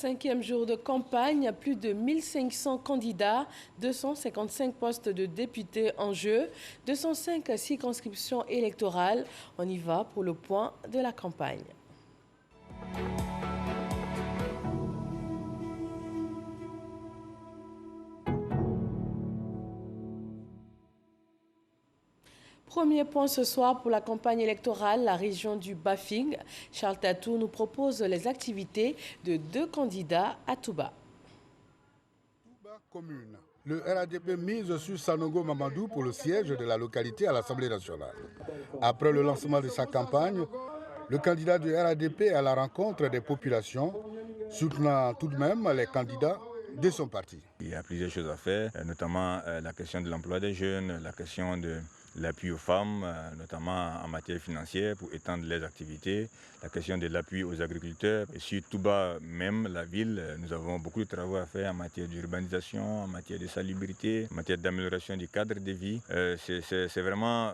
5e jour de campagne, plus de 1500 candidats, 255 postes de députés en jeu, 205 circonscriptions électorales. On y va pour le point de la campagne. Premier point ce soir pour la campagne électorale, la région du Bafing. Charles Tatou nous propose les activités de 2 candidats à Touba. Touba commune. Le RADP mise sur Sanogo Mamadou pour le siège de la localité à l'Assemblée nationale. Après le lancement de sa campagne, le candidat du RADP est à la rencontre des populations, soutenant tout de même les candidats de son parti. Il y a plusieurs choses à faire, notamment la question de l'emploi des jeunes, la question de l'appui aux femmes, notamment en matière financière pour étendre les activités, la question de l'appui aux agriculteurs. Et sur Touba même, la ville, nous avons beaucoup de travaux à faire en matière d'urbanisation, en matière de salubrité, en matière d'amélioration du cadre de vie. C'est vraiment,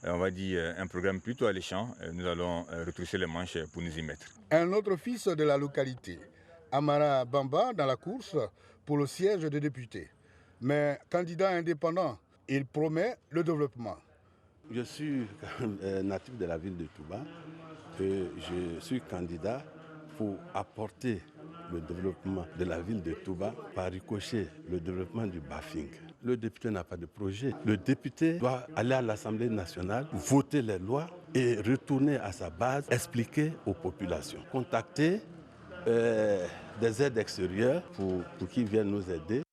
on va dire, un programme plutôt alléchant. Nous allons retrousser les manches pour nous y mettre. Un autre fils de la localité, Amara Bamba, dans la course pour le siège de député. Mais candidat indépendant, il promet le développement. Je suis natif de la ville de Touba et je suis candidat pour apporter le développement de la ville de Touba par ricochet le développement du Bafing. Le député n'a pas de projet. Le député doit aller à l'Assemblée nationale, voter les lois et retourner à sa base, expliquer aux populations. Contacter des aides extérieures pour qu'ils viennent nous aider.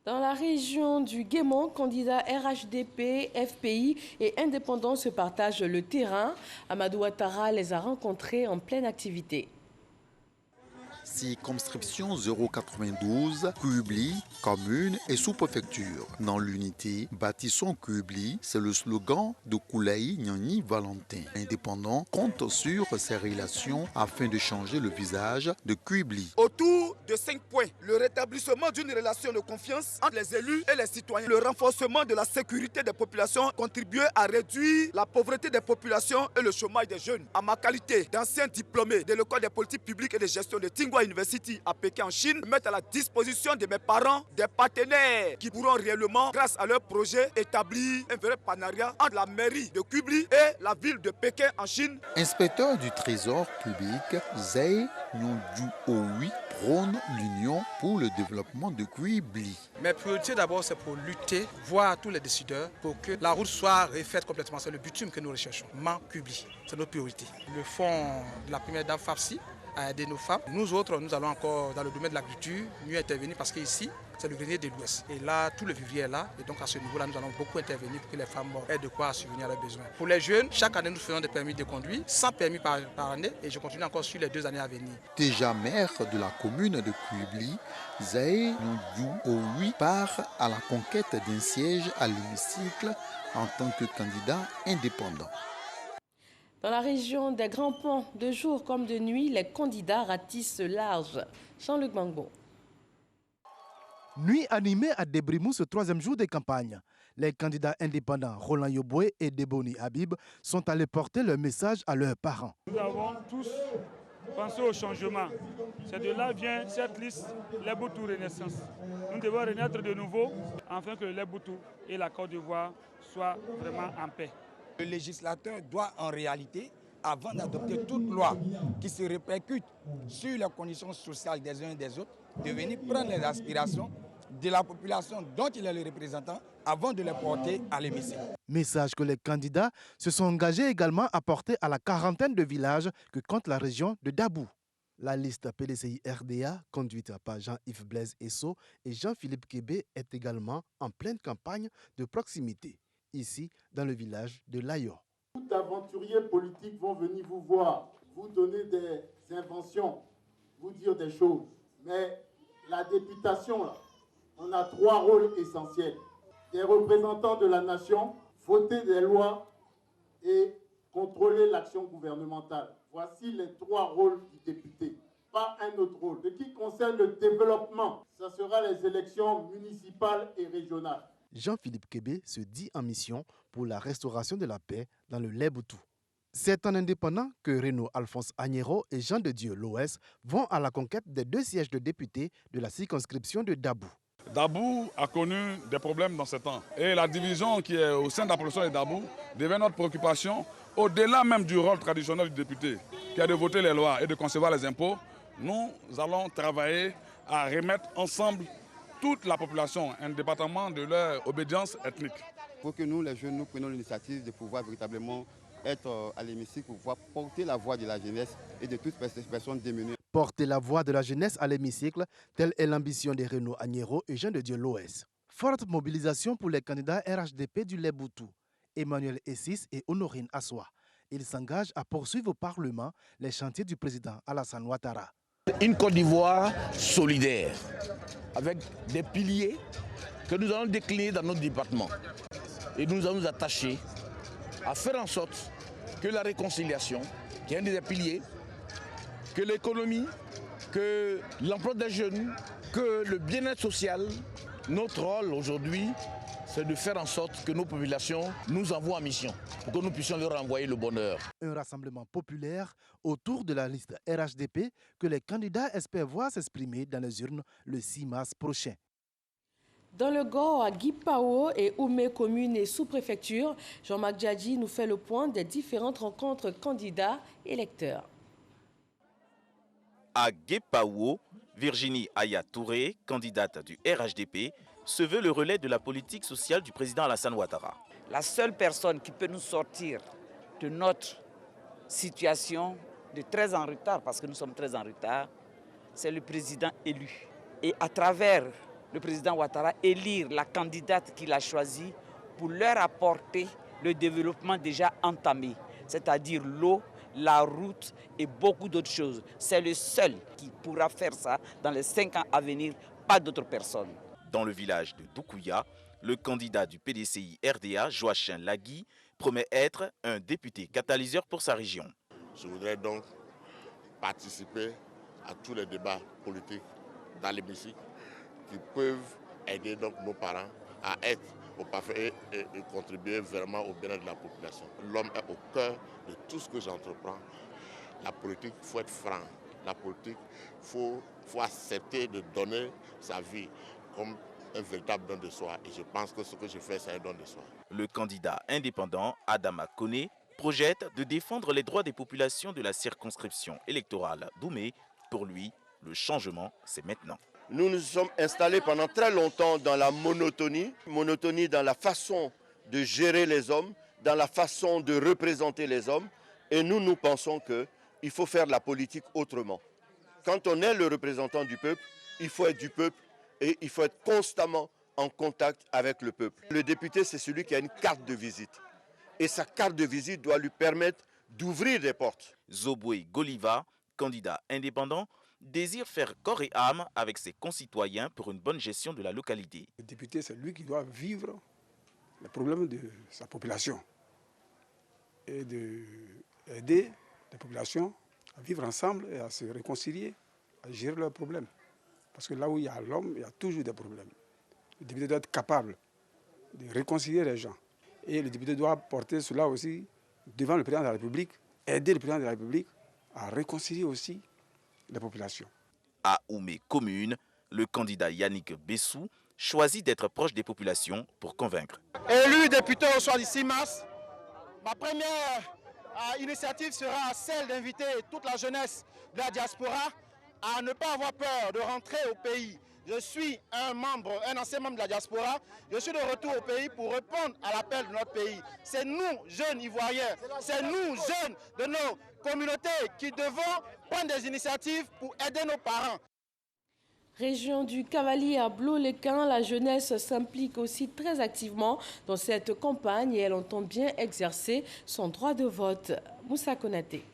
Dans la région du Guémont, candidats RHDP, FPI et indépendants se partagent le terrain. Amadou Ouattara les a rencontrés en pleine activité. Circonscription 092, Kubli, commune et sous-préfecture. Dans l'unité, bâtissons Kubli, c'est le slogan de Koulaï Nyani Valentin. Indépendant compte sur ses relations afin de changer le visage de Kubli. Autour de 5 points, le rétablissement d'une relation de confiance entre les élus et les citoyens, le renforcement de la sécurité des populations, contribuer à réduire la pauvreté des populations et le chômage des jeunes. À ma qualité d'ancien diplômé de l'école des politiques publiques et de gestion de Tsinghua University à Pékin en Chine, mettre à la disposition de mes parents des partenaires qui pourront réellement, grâce à leur projet, établir un vrai partenariat entre la mairie de Kubli et la ville de Pékin en Chine. Inspecteur du Trésor public, Zay Nyonju prône l'union pour le développement de Kubli. Mes priorités d'abord, c'est pour lutter, voir tous les décideurs pour que la route soit refaite complètement. C'est le bitume que nous recherchons. Kubli, c'est notre priorité. Le fonds de la première dame Farsi à aider nos femmes. Nous autres, nous allons encore dans le domaine de l'agriculture mieux intervenir parce qu'ici, c'est le grenier de l'Ouest. Et là, tout le vivrier est là. Et donc à ce niveau-là, nous allons beaucoup intervenir pour que les femmes aient de quoi subvenir à leurs besoins. Pour les jeunes, chaque année, nous faisons des permis de conduire, 100 permis par année. Et je continue encore sur les 2 années à venir. Déjà maire de la commune de Kubli, Zaï Nyonju part à la conquête d'un siège à l'hémicycle en tant que candidat indépendant. Dans la région des Grands Ponts, de jour comme de nuit, les candidats ratissent large. Jean-Luc Mangbo. Nuit animée à Débrimou ce 3e jour de campagne. Les candidats indépendants Roland Yoboué et Deboni Habib sont allés porter leur message à leurs parents. Nous avons tous pensé au changement. C'est de là vient cette liste, les Boutou Renaissance. Nous devons renaître de nouveau afin que les Boutou et la Côte d'Ivoire soient vraiment en paix. Le législateur doit en réalité, avant d'adopter toute loi qui se répercute sur les conditions sociales des uns et des autres, de venir prendre les aspirations de la population dont il est le représentant avant de les porter à l'hémicycle. Message que les candidats se sont engagés également à porter à la quarantaine de villages que compte la région de Dabou. La liste PDCI-RDA, conduite par Jean-Yves Blaise Esso et Jean-Philippe Kébé, est également en pleine campagne de proximité, ici dans le village de Layor. Tout aventurier politique vont venir vous voir, vous donner des inventions, vous dire des choses. Mais la députation, là, on a 3 rôles essentiels. Des représentants de la nation, voter des lois et contrôler l'action gouvernementale. Voici les 3 rôles du député, pas un autre rôle. Ce qui concerne le développement, ce sera les élections municipales et régionales. Jean-Philippe Kébé se dit en mission pour la restauration de la paix dans le Lait Boutou. C'est en indépendant que Renaud Alphonse Agnero et Jean de Dieu Loès vont à la conquête des 2 sièges de députés de la circonscription de Dabou. Dabou a connu des problèmes dans ce temps. Et la division qui est au sein de la population de Dabou devient notre préoccupation au-delà même du rôle traditionnel du député, qui est de voter les lois et de concevoir les impôts. Nous allons travailler à remettre ensemble toute la population, indépendamment de leur obédience ethnique. Il faut que nous, les jeunes, nous prenions l'initiative de pouvoir véritablement être à l'hémicycle pour pouvoir porter la voix de la jeunesse et de toutes ces personnes démunies. Porter la voix de la jeunesse à l'hémicycle, telle est l'ambition de Renaud Agnero et Jean de Dieu Loès. Forte mobilisation pour les candidats RHDP du Leboutou, Emmanuel Essis et Honorine Assoua. Ils s'engagent à poursuivre au Parlement les chantiers du président Alassane Ouattara. Une Côte d'Ivoire solidaire, avec des piliers que nous allons décliner dans notre département. Et nous allons nous attacher à faire en sorte que la réconciliation, qui est un des piliers, que l'économie, que l'emploi des jeunes, que le bien-être social, notre rôle aujourd'hui, c'est de faire en sorte que nos populations nous envoient en mission, pour que nous puissions leur envoyer le bonheur. Un rassemblement populaire autour de la liste RHDP que les candidats espèrent voir s'exprimer dans les urnes le 6 mars prochain. Dans le Gord, à Guipao et Oumé, commune et sous-préfecture, Jean-Marc Djadji nous fait le point des différentes rencontres candidats électeurs. À Guipao, Virginie Aya Touré, candidate du RHDP, se veut le relais de la politique sociale du président Alassane Ouattara. La seule personne qui peut nous sortir de notre situation de très en retard, parce que nous sommes très en retard, c'est le président élu. Et à travers le président Ouattara, élire la candidate qu'il a choisie pour leur apporter le développement déjà entamé, c'est-à-dire l'eau, la route et beaucoup d'autres choses. C'est le seul qui pourra faire ça dans les 5 ans à venir, pas d'autres personnes. Dans le village de Doukouya, le candidat du PDCI RDA, Joachim Lagui, promet être un député catalyseur pour sa région. Je voudrais donc participer à tous les débats politiques dans l'hémicycle qui peuvent aider donc nos parents à être au parfait et contribuer vraiment au bien-être de la population. L'homme est au cœur de tout ce que j'entreprends. La politique, il faut être franc. La politique, il faut accepter de donner sa vie comme un véritable don de soi. Et je pense que ce que je fais, c'est un don de soi. Le candidat indépendant, Adama Koné, projette de défendre les droits des populations de la circonscription électorale d'Oumé. Pour lui, le changement, c'est maintenant. Nous nous sommes installés pendant très longtemps dans la monotonie dans la façon de gérer les hommes, dans la façon de représenter les hommes. Et nous pensons qu'il faut faire la politique autrement. Quand on est le représentant du peuple, il faut être du peuple et il faut être constamment en contact avec le peuple. Le député, c'est celui qui a une carte de visite. Et sa carte de visite doit lui permettre d'ouvrir des portes. Zoboué Goliva, candidat indépendant, désire faire corps et âme avec ses concitoyens pour une bonne gestion de la localité. Le député, c'est lui qui doit vivre les problèmes de sa population et d'aider la population à vivre ensemble et à se réconcilier, à gérer leurs problèmes. Parce que là où il y a l'homme, il y a toujours des problèmes. Le député doit être capable de réconcilier les gens. Et le député doit porter cela aussi devant le président de la République, aider le président de la République à réconcilier aussi les populations. À Oumé commune, le candidat Yannick Bessou choisit d'être proche des populations pour convaincre. Élu député au soir du 6 mars, ma première initiative sera celle d'inviter toute la jeunesse de la diaspora à ne pas avoir peur de rentrer au pays. Je suis un ancien membre de la diaspora. Je suis de retour au pays pour répondre à l'appel de notre pays. C'est nous, jeunes Ivoiriens, c'est nous, jeunes de nos communautés, qui devons prendre des initiatives pour aider nos parents. Région du Cavalier à Blot-les-Quins, la jeunesse s'implique aussi très activement dans cette campagne et elle entend bien exercer son droit de vote. Moussa Konaté.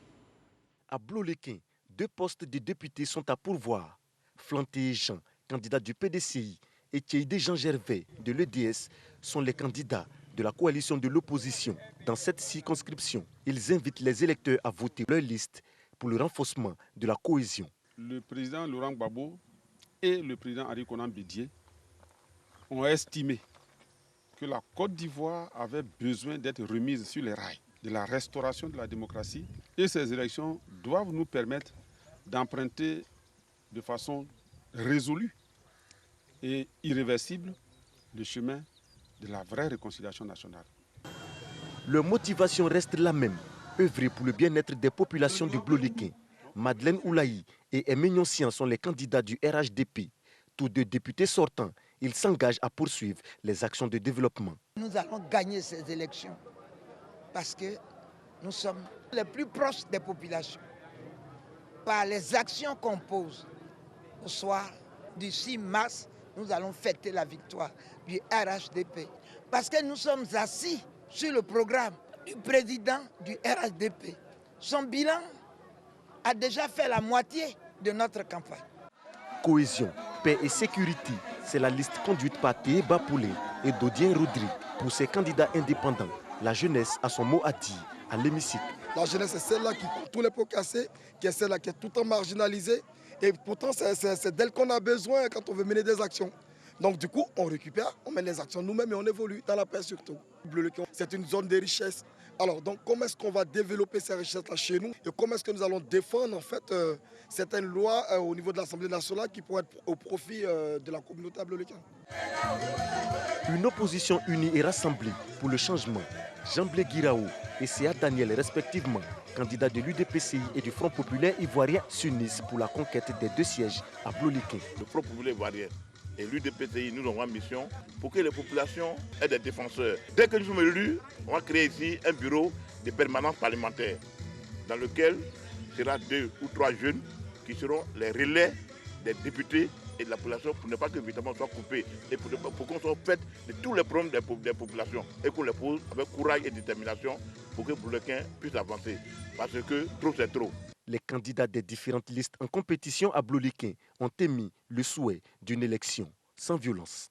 À Blot-les-Quins, 2 postes de députés sont à pourvoir. Flanté Jean, candidat du PDCI, et Tcheïdé Jean Gervais de l'EDS sont les candidats de la coalition de l'opposition. Dans cette circonscription, ils invitent les électeurs à voter leur liste pour le renforcement de la cohésion. Le président Laurent Gbagbo et le président Henri Konan Bédié ont estimé que la Côte d'Ivoire avait besoin d'être remise sur les rails. de la restauration de la démocratie. Et ces élections doivent nous permettre d'emprunter de façon résolue et irréversible le chemin de la vraie réconciliation nationale. Leur motivation reste la même, œuvrer pour le bien-être des populations de Bloleken. Madeleine Oulaï et Aimé Nyossian sont les candidats du RHDP. Tous deux députés sortants, ils s'engagent à poursuivre les actions de développement. Nous allons gagner ces élections parce que nous sommes les plus proches des populations. Par les actions qu'on pose au soir du 6 mars, nous allons fêter la victoire du RHDP. Parce que nous sommes assis sur le programme du président du RHDP. Son bilan a déjà fait la moitié de notre campagne. Cohésion, paix et sécurité, c'est la liste conduite par Théé Bapoulé et Dodien Rodrigue. Pour ces candidats indépendants, la jeunesse a son mot à dire à l'hémicycle. La jeunesse, c'est celle-là qui compte tous les pots cassés, qui est celle-là qui est tout le temps marginalisée. Et pourtant, c'est d'elle qu'on a besoin quand on veut mener des actions. Donc du coup, on récupère, on met les actions nous-mêmes et on évolue dans la paix surtout. C'est une zone de richesse. Alors donc, comment est-ce qu'on va développer ces richesses-là chez nous et comment est-ce que nous allons défendre en fait certaines lois au niveau de l'Assemblée nationale qui pourraient être au profit de la communauté à Bloleken. Une opposition unie et rassemblée pour le changement. Jean-Blé Guiraou et Séa Daniel, respectivement, candidats de l'UDPCI et du Front populaire ivoirien, s'unissent pour la conquête des 2 sièges à Bloleken. Le Front populaire ivoirien et l'UDPCI, nous avons une mission pour que les populations aient des défenseurs. Dès que nous sommes élus, on va créer ici un bureau de permanence parlementaire dans lequel il y aura 2 ou 3 jeunes qui seront les relais des députés et de la population pour ne pas que véritablement soit coupé et pour qu'on soit fait de tous les problèmes des populations et qu'on les pose avec courage et détermination pour que Bloleken puisse avancer. Parce que trop c'est trop. Les candidats des différentes listes en compétition à Bloleken ont émis le souhait d'une élection sans violence.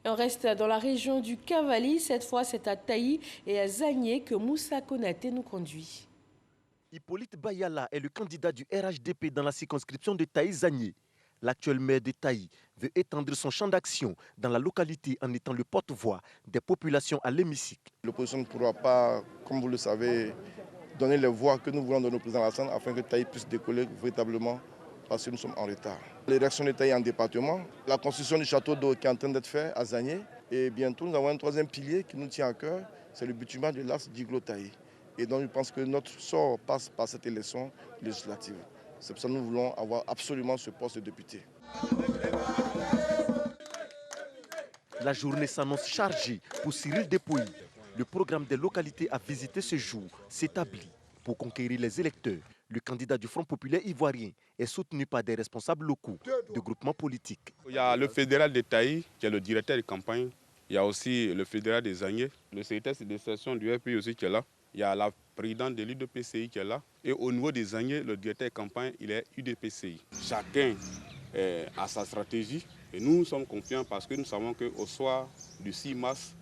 Et on reste dans la région du Cavali. Cette fois, c'est à Taï et à Zagné que Moussa Konaté nous conduit. Hippolyte Bayala est le candidat du RHDP dans la circonscription de Taï-Zagné. L'actuel maire de Taï veut étendre son champ d'action dans la localité en étant le porte-voix des populations à l'hémicycle. L'opposition ne pourra pas, comme vous le savez, donner les voix que nous voulons donner au président Alassane afin que Taï puisse décoller véritablement parce que nous sommes en retard. L'élection de Taï en département, la construction du château d'eau qui est en train d'être fait à Zagné et bientôt nous avons un 3e pilier qui nous tient à cœur, c'est le bitumage de l'axe Diglo-Taï. Et donc je pense que notre sort passe par cette élection législative. C'est pour ça que nous voulons avoir absolument ce poste de député. La journée s'annonce chargée pour Cyril Depouy. Le programme des localités à visiter ce jour s'établit. Pour conquérir les électeurs, le candidat du Front populaire ivoirien est soutenu par des responsables locaux de groupements politiques. Il y a le fédéral de Taï, qui est le directeur de campagne. Il y a aussi le fédéral des Zagné, le secrétaire de session du FPI aussi qui est là. Il y a la présidente de l'UDPCI qui est là. Et au niveau des Zagné, le directeur de campagne, il est UDPCI. Chacun a sa stratégie. Et nous sommes confiants parce que nous savons qu'au soir du 6 mars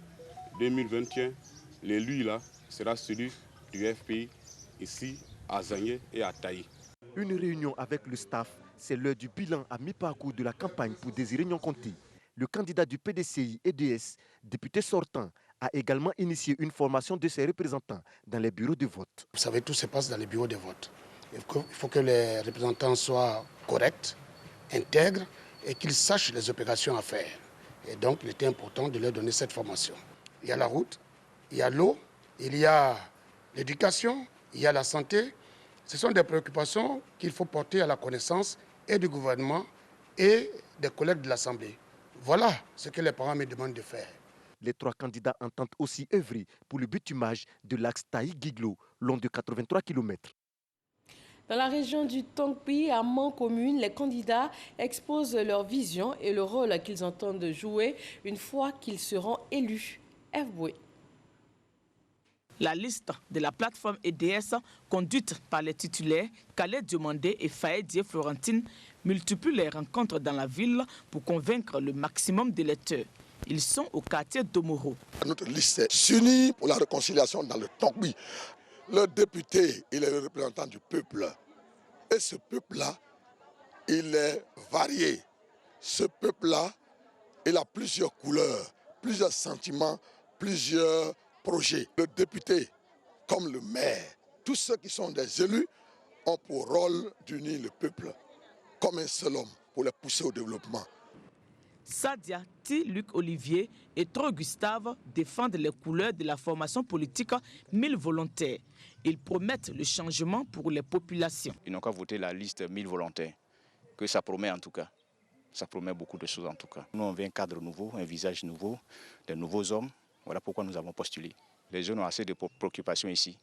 2021, l'élu là sera celui du FPI ici à Zagné et à Taï. Une réunion avec le staff, c'est l'heure du bilan à mi-parcours de la campagne pour Désiré Nyankonté. Le candidat du PDCI EDS, député sortant, a également initié une formation de ses représentants dans les bureaux de vote. Vous savez, tout se passe dans les bureaux de vote. Il faut que les représentants soient corrects, intègres et qu'ils sachent les opérations à faire. Et donc, il était important de leur donner cette formation. Il y a la route, il y a l'eau, il y a l'éducation, il y a la santé. Ce sont des préoccupations qu'il faut porter à la connaissance et du gouvernement et des collègues de l'Assemblée. Voilà ce que les parents me demandent de faire. Les 3 candidats entendent aussi œuvrer pour le bitumage de l'axe Taï-Giglo, long de 83 km. Dans la région du Tongpi, à Mancommune, les candidats exposent leur vision et le rôle qu'ils entendent jouer une fois qu'ils seront élus. F. Boué. La liste de la plateforme EDS, conduite par les titulaires Khaled Diomandé et Faïdie Florentine, multiplie les rencontres dans la ville pour convaincre le maximum d'électeurs. Ils sont au quartier d'Omoro. Notre liste s'unit pour la réconciliation dans le Tongpi. Le député, il est le représentant du peuple. Et ce peuple-là, il est varié. Ce peuple-là, il a plusieurs couleurs, plusieurs sentiments, plusieurs projets. Le député comme le maire, tous ceux qui sont des élus ont pour rôle d'unir le peuple comme un seul homme pour les pousser au développement. Sadia T. Luc Olivier et Tro Gustave défendent les couleurs de la formation politique 1000 volontaires. Ils promettent le changement pour les populations. Ils n'ont qu'à voter la liste 1000 volontaires, que ça promet en tout cas. Ça promet beaucoup de choses en tout cas. Nous on veut un cadre nouveau, un visage nouveau, de nouveaux hommes. Voilà pourquoi nous avons postulé. Les jeunes ont assez de préoccupations ici.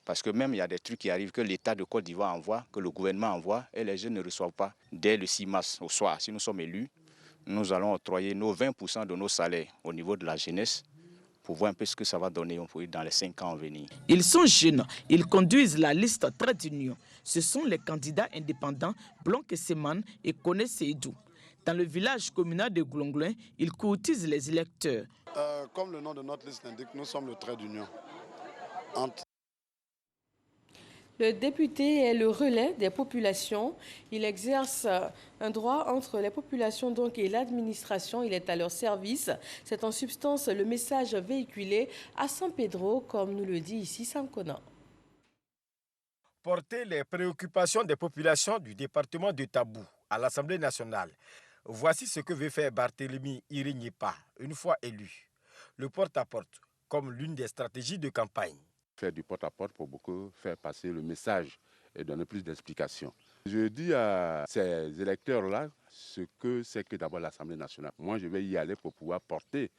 Parce que même il y a des trucs qui arrivent que l'État de Côte d'Ivoire envoie, que le gouvernement envoie, et les jeunes ne reçoivent pas. Dès le 6 mars au soir, si nous sommes élus, nous allons octroyer nos 20% de nos salaires au niveau de la jeunesse pour voir un peu ce que ça va donner dans les 5 ans à venir. Ils sont jeunes, ils conduisent la liste Trade Union. Ce sont les candidats indépendants Blanc Seman et Kone Seydou. Dans le village communal de Goulonglin, ils courtisent les électeurs. Comme le nom de notre liste l'indique, nous sommes le Trade Union. Le député est le relais des populations. Il exerce un droit entre les populations et l'administration. Il est à leur service. C'est en substance le message véhiculé à San Pedro, comme nous le dit ici Sam Conan. Porter les préoccupations des populations du département de Tabou à l'Assemblée nationale. Voici ce que veut faire Barthélemy Irignipa, une fois élu. Le porte-à-porte, comme l'une des stratégies de campagne. Faire du porte-à-porte pour beaucoup faire passer le message et donner plus d'explications. Je dis à ces électeurs-là ce que c'est que d'abord l'Assemblée nationale. Moi, je vais y aller pour pouvoir porter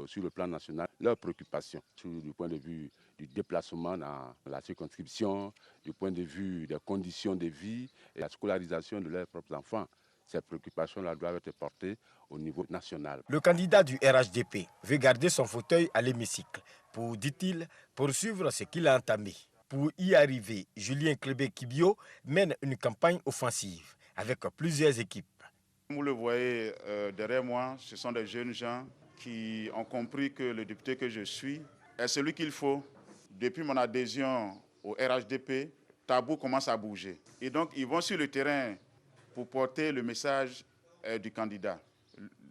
sur le plan national leurs préoccupations, du point de vue du déplacement dans la circonscription, du point de vue des conditions de vie et la scolarisation de leurs propres enfants. Ces préoccupations-là doivent être portées au niveau national. Le candidat du RHDP veut garder son fauteuil à l'hémicycle pour, dit-il, poursuivre ce qu'il a entamé. Pour y arriver, Julien Klebe-Kibio mène une campagne offensive avec plusieurs équipes. Vous le voyez derrière moi, ce sont des jeunes gens qui ont compris que le député que je suis est celui qu'il faut. Depuis mon adhésion au RHDP, Tabou commence à bouger. Et donc, ils vont sur le terrain pour porter le message du candidat.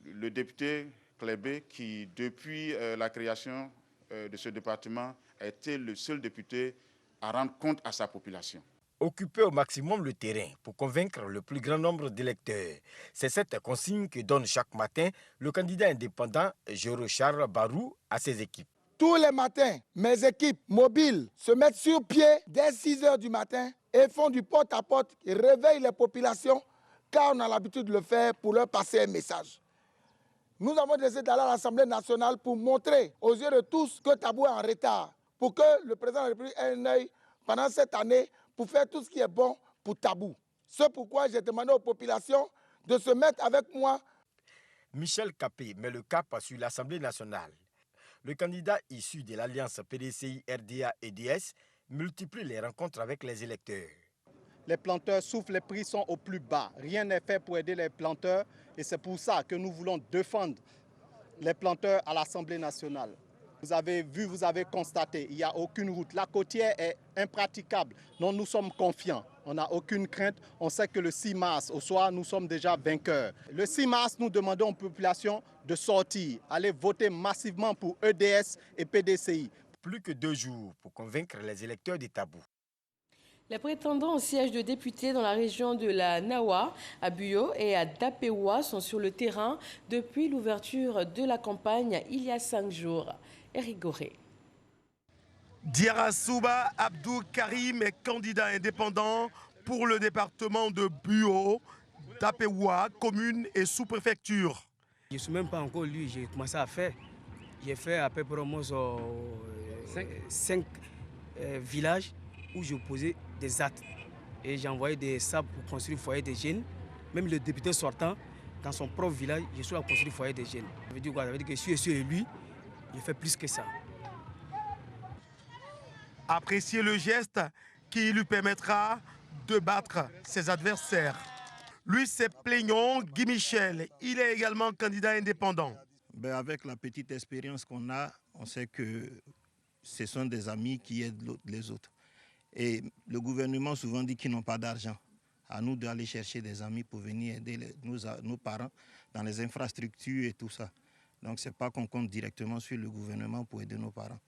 Le député Klebe, qui depuis la création de ce département, a été le seul député à rendre compte à sa population. Occuper au maximum le terrain pour convaincre le plus grand nombre d'électeurs. C'est cette consigne que donne chaque matin le candidat indépendant Jérôme Charles Barou à ses équipes. Tous les matins, mes équipes mobiles se mettent sur pied dès 6 h du matin et font du porte-à-porte et réveillent les populations car on a l'habitude de le faire pour leur passer un message. Nous avons décidé d'aller à l'Assemblée nationale pour montrer aux yeux de tous que Tabou est en retard, pour que le président de la République ait un œil pendant cette année pour faire tout ce qui est bon pour Tabou. C'est pourquoi j'ai demandé aux populations de se mettre avec moi. Michel Capé met le cap sur l'Assemblée nationale. Le candidat issu de l'alliance PDCI, RDA et DS multiplie les rencontres avec les électeurs. Les planteurs souffrent, les prix sont au plus bas. Rien n'est fait pour aider les planteurs et c'est pour ça que nous voulons défendre les planteurs à l'Assemblée nationale. Vous avez vu, vous avez constaté, il n'y a aucune route. La côtière est impraticable. Donc nous sommes confiants. On n'a aucune crainte. On sait que le 6 mars, au soir, nous sommes déjà vainqueurs. Le 6 mars, nous demandons aux populations de sortir, aller voter massivement pour EDS et PDCI. Plus que 2 jours pour convaincre les électeurs des Tabous. Les prétendants au siège de députés dans la région de la Nawa, à Buyo et à Dapewa sont sur le terrain depuis l'ouverture de la campagne il y a 5 jours. Eric Goré. Diarra Souba Abdou Karim est candidat indépendant pour le département de Buyo, Dapewa, commune et sous-préfecture. Je ne suis même pas encore lu, j'ai commencé à faire. J'ai fait à peu près 5 villages où je posais des actes. Et j'ai envoyé des sables pour construire le foyer des jeunes. Même le député sortant, dans son propre village, je suis à construire le foyer des jeunes. Ça veut dire quoi? Ça veut dire que si je suis élu, je fais plus que ça. Apprécier le geste qui lui permettra de battre ses adversaires. Lui, c'est Plaignon Guy Michel. Il est également candidat indépendant. Avec la petite expérience qu'on a, on sait que ce sont des amis qui aident les autres. Et le gouvernement souvent dit qu'ils n'ont pas d'argent. À nous d'aller chercher des amis pour venir aider nos parents dans les infrastructures et tout ça. Donc ce n'est pas qu'on compte directement sur le gouvernement pour aider nos parents.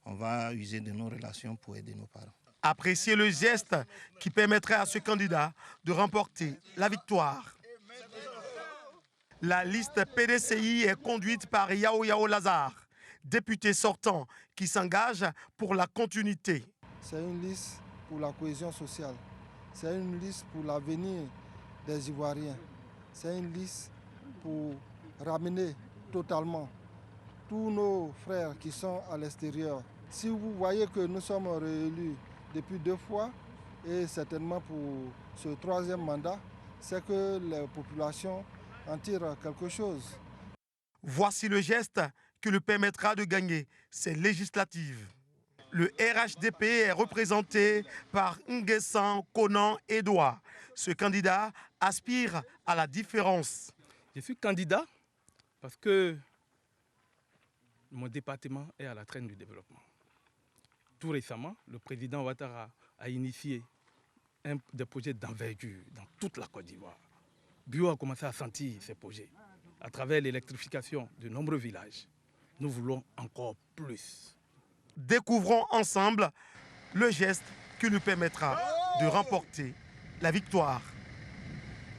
on va user de nos relations pour aider nos parents. Appréciez le geste qui permettrait à ce candidat de remporter la victoire. La liste PDCI est conduite par Yao Yao Lazare, député sortant qui s'engage pour la continuité. C'est une liste pour la cohésion sociale. C'est une liste pour l'avenir des Ivoiriens. C'est une liste pour ramener totalement tous nos frères qui sont à l'extérieur. Si vous voyez que nous sommes réélus depuis 2 fois et certainement pour ce 3e mandat, c'est que les populations en tirent quelque chose. Voici le geste qui lui permettra de gagner ces législatives. Le RHDP est représenté par Nguessan Konan Edouard. Ce candidat aspire à la différence. Je suis candidat parce que mon département est à la traîne du développement. Tout récemment, le président Ouattara a initié des projets d'envergure dans toute la Côte d'Ivoire. Bio a commencé à sentir ces projets à travers l'électrification de nombreux villages. Nous voulons encore plus. Découvrons ensemble le geste qui nous permettra de remporter la victoire.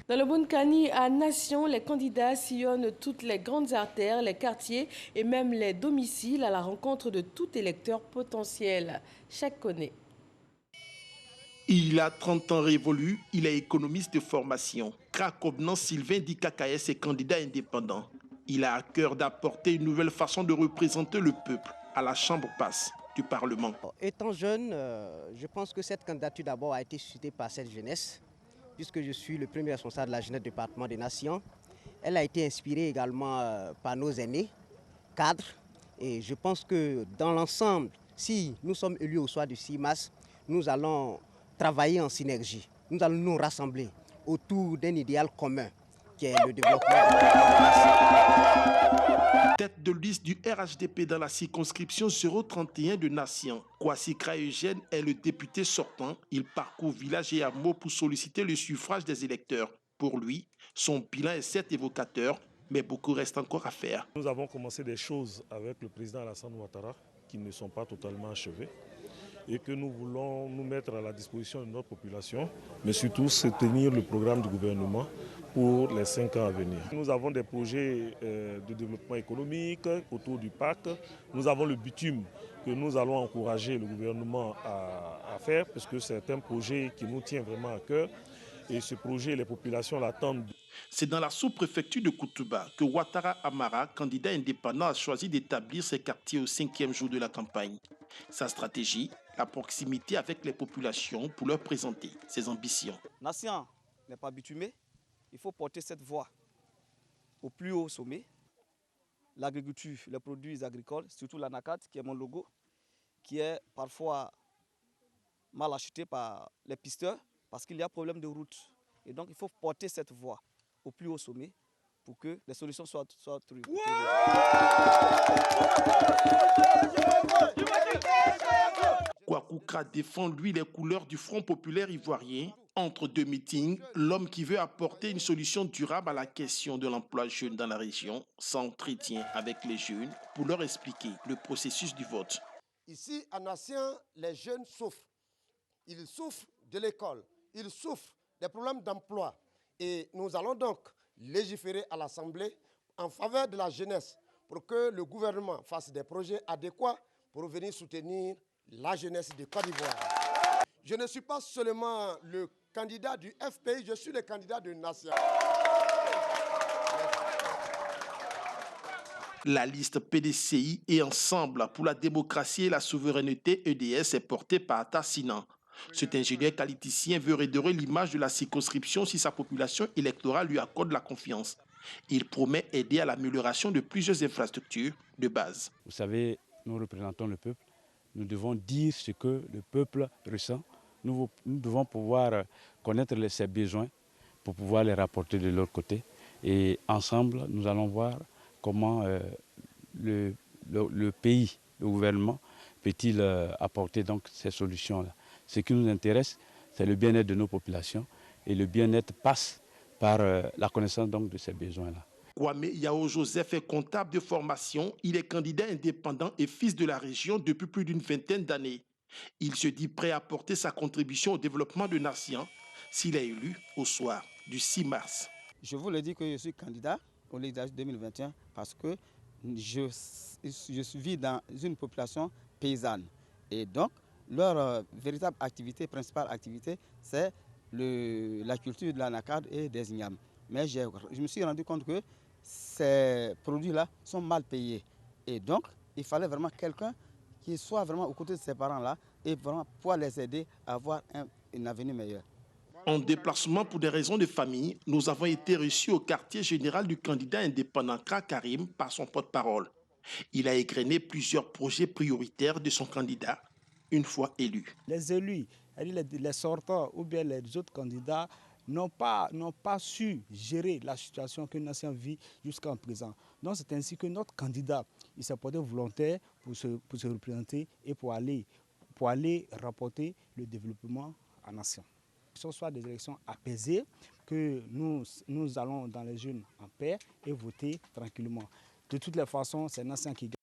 Dans le Bounkhani à Nation, les candidats sillonnent toutes les grandes artères, les quartiers et même les domiciles à la rencontre de tout électeur potentiel. Chaque connaît. Il a 30 ans révolu, il est économiste de formation. Cracovnan Sylvain Dikakaès est candidat indépendant. Il a à cœur d'apporter une nouvelle façon de représenter le peuple à la chambre basse du Parlement. Étant jeune, je pense que cette candidature d'abord a été suscitée par cette jeunesse, puisque je suis le premier responsable de la jeunesse du département des Nations. Elle a été inspirée également par nos aînés, cadres, et je pense que dans l'ensemble, si nous sommes élus au soir du 6 mars, nous allons travailler en synergie. Nous allons nous rassembler autour d'un idéal commun qui est le développement. Tête de liste du RHDP dans la circonscription 031 de Nation, Kwasi Eugène est le député sortant. Il parcourt village et hameaux pour solliciter le suffrage des électeurs. Pour lui, son bilan est certes évocateur, mais beaucoup reste encore à faire. Nous avons commencé des choses avec le président Alassane Ouattara qui ne sont pas totalement achevées et que nous voulons nous mettre à la disposition de notre population, mais surtout soutenir le programme du gouvernement pour les 5 ans à venir. Nous avons des projets de développement économique autour du PAC. Nous avons le bitume que nous allons encourager le gouvernement à faire, parce que c'est un projet qui nous tient vraiment à cœur. Et ce projet, les populations l'attendent. C'est dans la sous-préfecture de Koutouba que Ouattara Amara, candidat indépendant, a choisi d'établir ses quartiers au 5e jour de la campagne. Sa stratégie, la proximité avec les populations pour leur présenter ses ambitions. Nation n'est pas bitumé, il faut porter cette voie au plus haut sommet. L'agriculture, les produits agricoles, surtout l'anacat qui est mon logo, qui est parfois mal acheté par les pisteurs, parce qu'il y a problème de route. Et donc, il faut porter cette voie au plus haut sommet pour que les solutions soient trouvées. Kwakoukra défend, lui, les couleurs du Front populaire ivoirien. Entre 2 meetings, l'homme qui veut apporter une solution durable à la question de l'emploi jeune dans la région s'entretient avec les jeunes pour leur expliquer le processus du vote. Ici, à Nation, les jeunes souffrent. Ils souffrent de l'école. Ils souffrent des problèmes d'emploi. Et nous allons donc légiférer à l'Assemblée en faveur de la jeunesse pour que le gouvernement fasse des projets adéquats pour venir soutenir la jeunesse de Côte d'Ivoire. Je ne suis pas seulement le candidat du FPI, je suis le candidat de Nation. La liste PDCI et Ensemble pour la démocratie et la souveraineté EDS est portée par Atta Sinan. Cet ingénieur qualiticien veut redorer l'image de la circonscription si sa population électorale lui accorde la confiance. Il promet aider à l'amélioration de plusieurs infrastructures de base. Vous savez, nous représentons le peuple. Nous devons dire ce que le peuple ressent. Nous devons pouvoir connaître ses besoins pour pouvoir les rapporter de l'autre côté. Et ensemble, nous allons voir comment le pays, le gouvernement, peut-il apporter donc ces solutions-là. Ce qui nous intéresse, c'est le bien-être de nos populations. Et le bien-être passe par la connaissance donc de ces besoins-là. Kwame Yao Joseph est comptable de formation. Il est candidat indépendant et fils de la région depuis plus d'une vingtaine d'années. Il se dit prêt à apporter sa contribution au développement de Nassien s'il est élu au soir du 6 mars. Je vous le dis que je suis candidat au législatif 2021 parce que je vis dans une population paysanne. Et donc, leur véritable activité, principale activité, c'est la culture de l'anacarde et des ignames. Mais je me suis rendu compte que ces produits-là sont mal payés. Et donc, il fallait vraiment quelqu'un qui soit vraiment aux côtés de ces parents-là et vraiment pouvoir les aider à avoir un avenir meilleur. En déplacement pour des raisons de famille, nous avons été reçus au quartier général du candidat indépendant Karim par son porte-parole. Il a égrené plusieurs projets prioritaires de son candidat une fois élu. Les élus, les sortants ou bien les autres candidats n'ont pas su gérer la situation que Nassien vit jusqu'à présent. Donc c'est ainsi que notre candidat il s'est porté volontaire pour se représenter et pour aller rapporter le développement à Nassien. Que ce soit des élections apaisées, que nous allons dans les jeunes en paix et voter tranquillement. De toutes les façons, c'est Nassien qui gagne.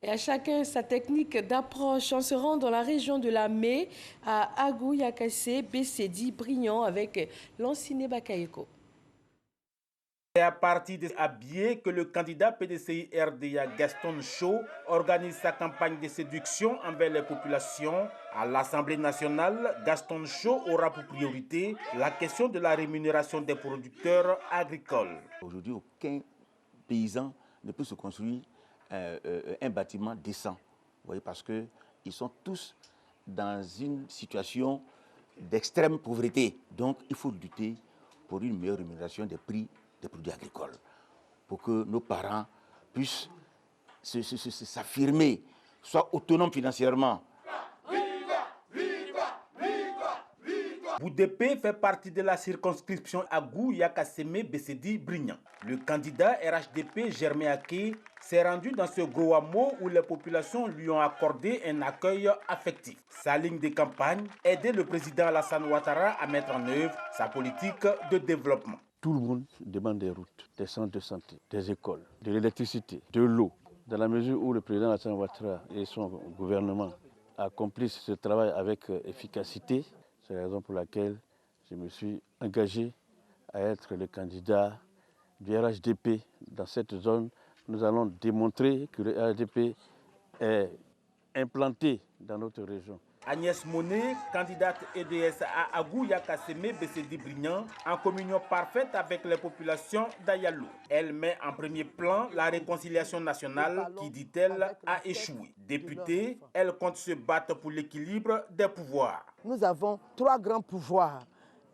Et à chacun sa technique d'approche. On se rend dans la région de la Mé, à Agou, Yakassé, Bessedi, Brignon, avec Lanciné Bakayoko. C'est à partir de Abié que le candidat PDCI RDA Gaston Chaud organise sa campagne de séduction envers les populations. À l'Assemblée nationale, Gaston Chaud aura pour priorité la question de la rémunération des producteurs agricoles. Aujourd'hui, aucun paysan ne peut se construire un bâtiment décent. Vous voyez, parce qu'ils sont tous dans une situation d'extrême pauvreté. Donc, il faut lutter pour une meilleure rémunération des prix des produits agricoles, pour que nos parents puissent s'affirmer, soient autonomes financièrement. Boudépé fait partie de la circonscription Agou, Yakasseme, Bessedi, Brignan. Le candidat RHDP Germain Aké s'est rendu dans ce gros hameau où les populations lui ont accordé un accueil affectif. Sa ligne de campagne, aider le président Alassane Ouattara à mettre en œuvre sa politique de développement. Tout le monde demande des routes, des centres de santé, des écoles, de l'électricité, de l'eau. Dans la mesure où le président Alassane Ouattara et son gouvernement accomplissent ce travail avec efficacité, c'est la raison pour laquelle je me suis engagé à être le candidat du RHDP dans cette zone. Nous allons démontrer que le RHDP est implanté dans notre région. Agnès Monet, candidate EDS à Agou, Yakasseme, Bessedi, Brignan, en communion parfaite avec les populations d'Ayalou. Elle met en premier plan la réconciliation nationale qui, dit-elle, a échoué. Députée, elle compte se battre pour l'équilibre des pouvoirs. Nous avons 3 grands pouvoirs.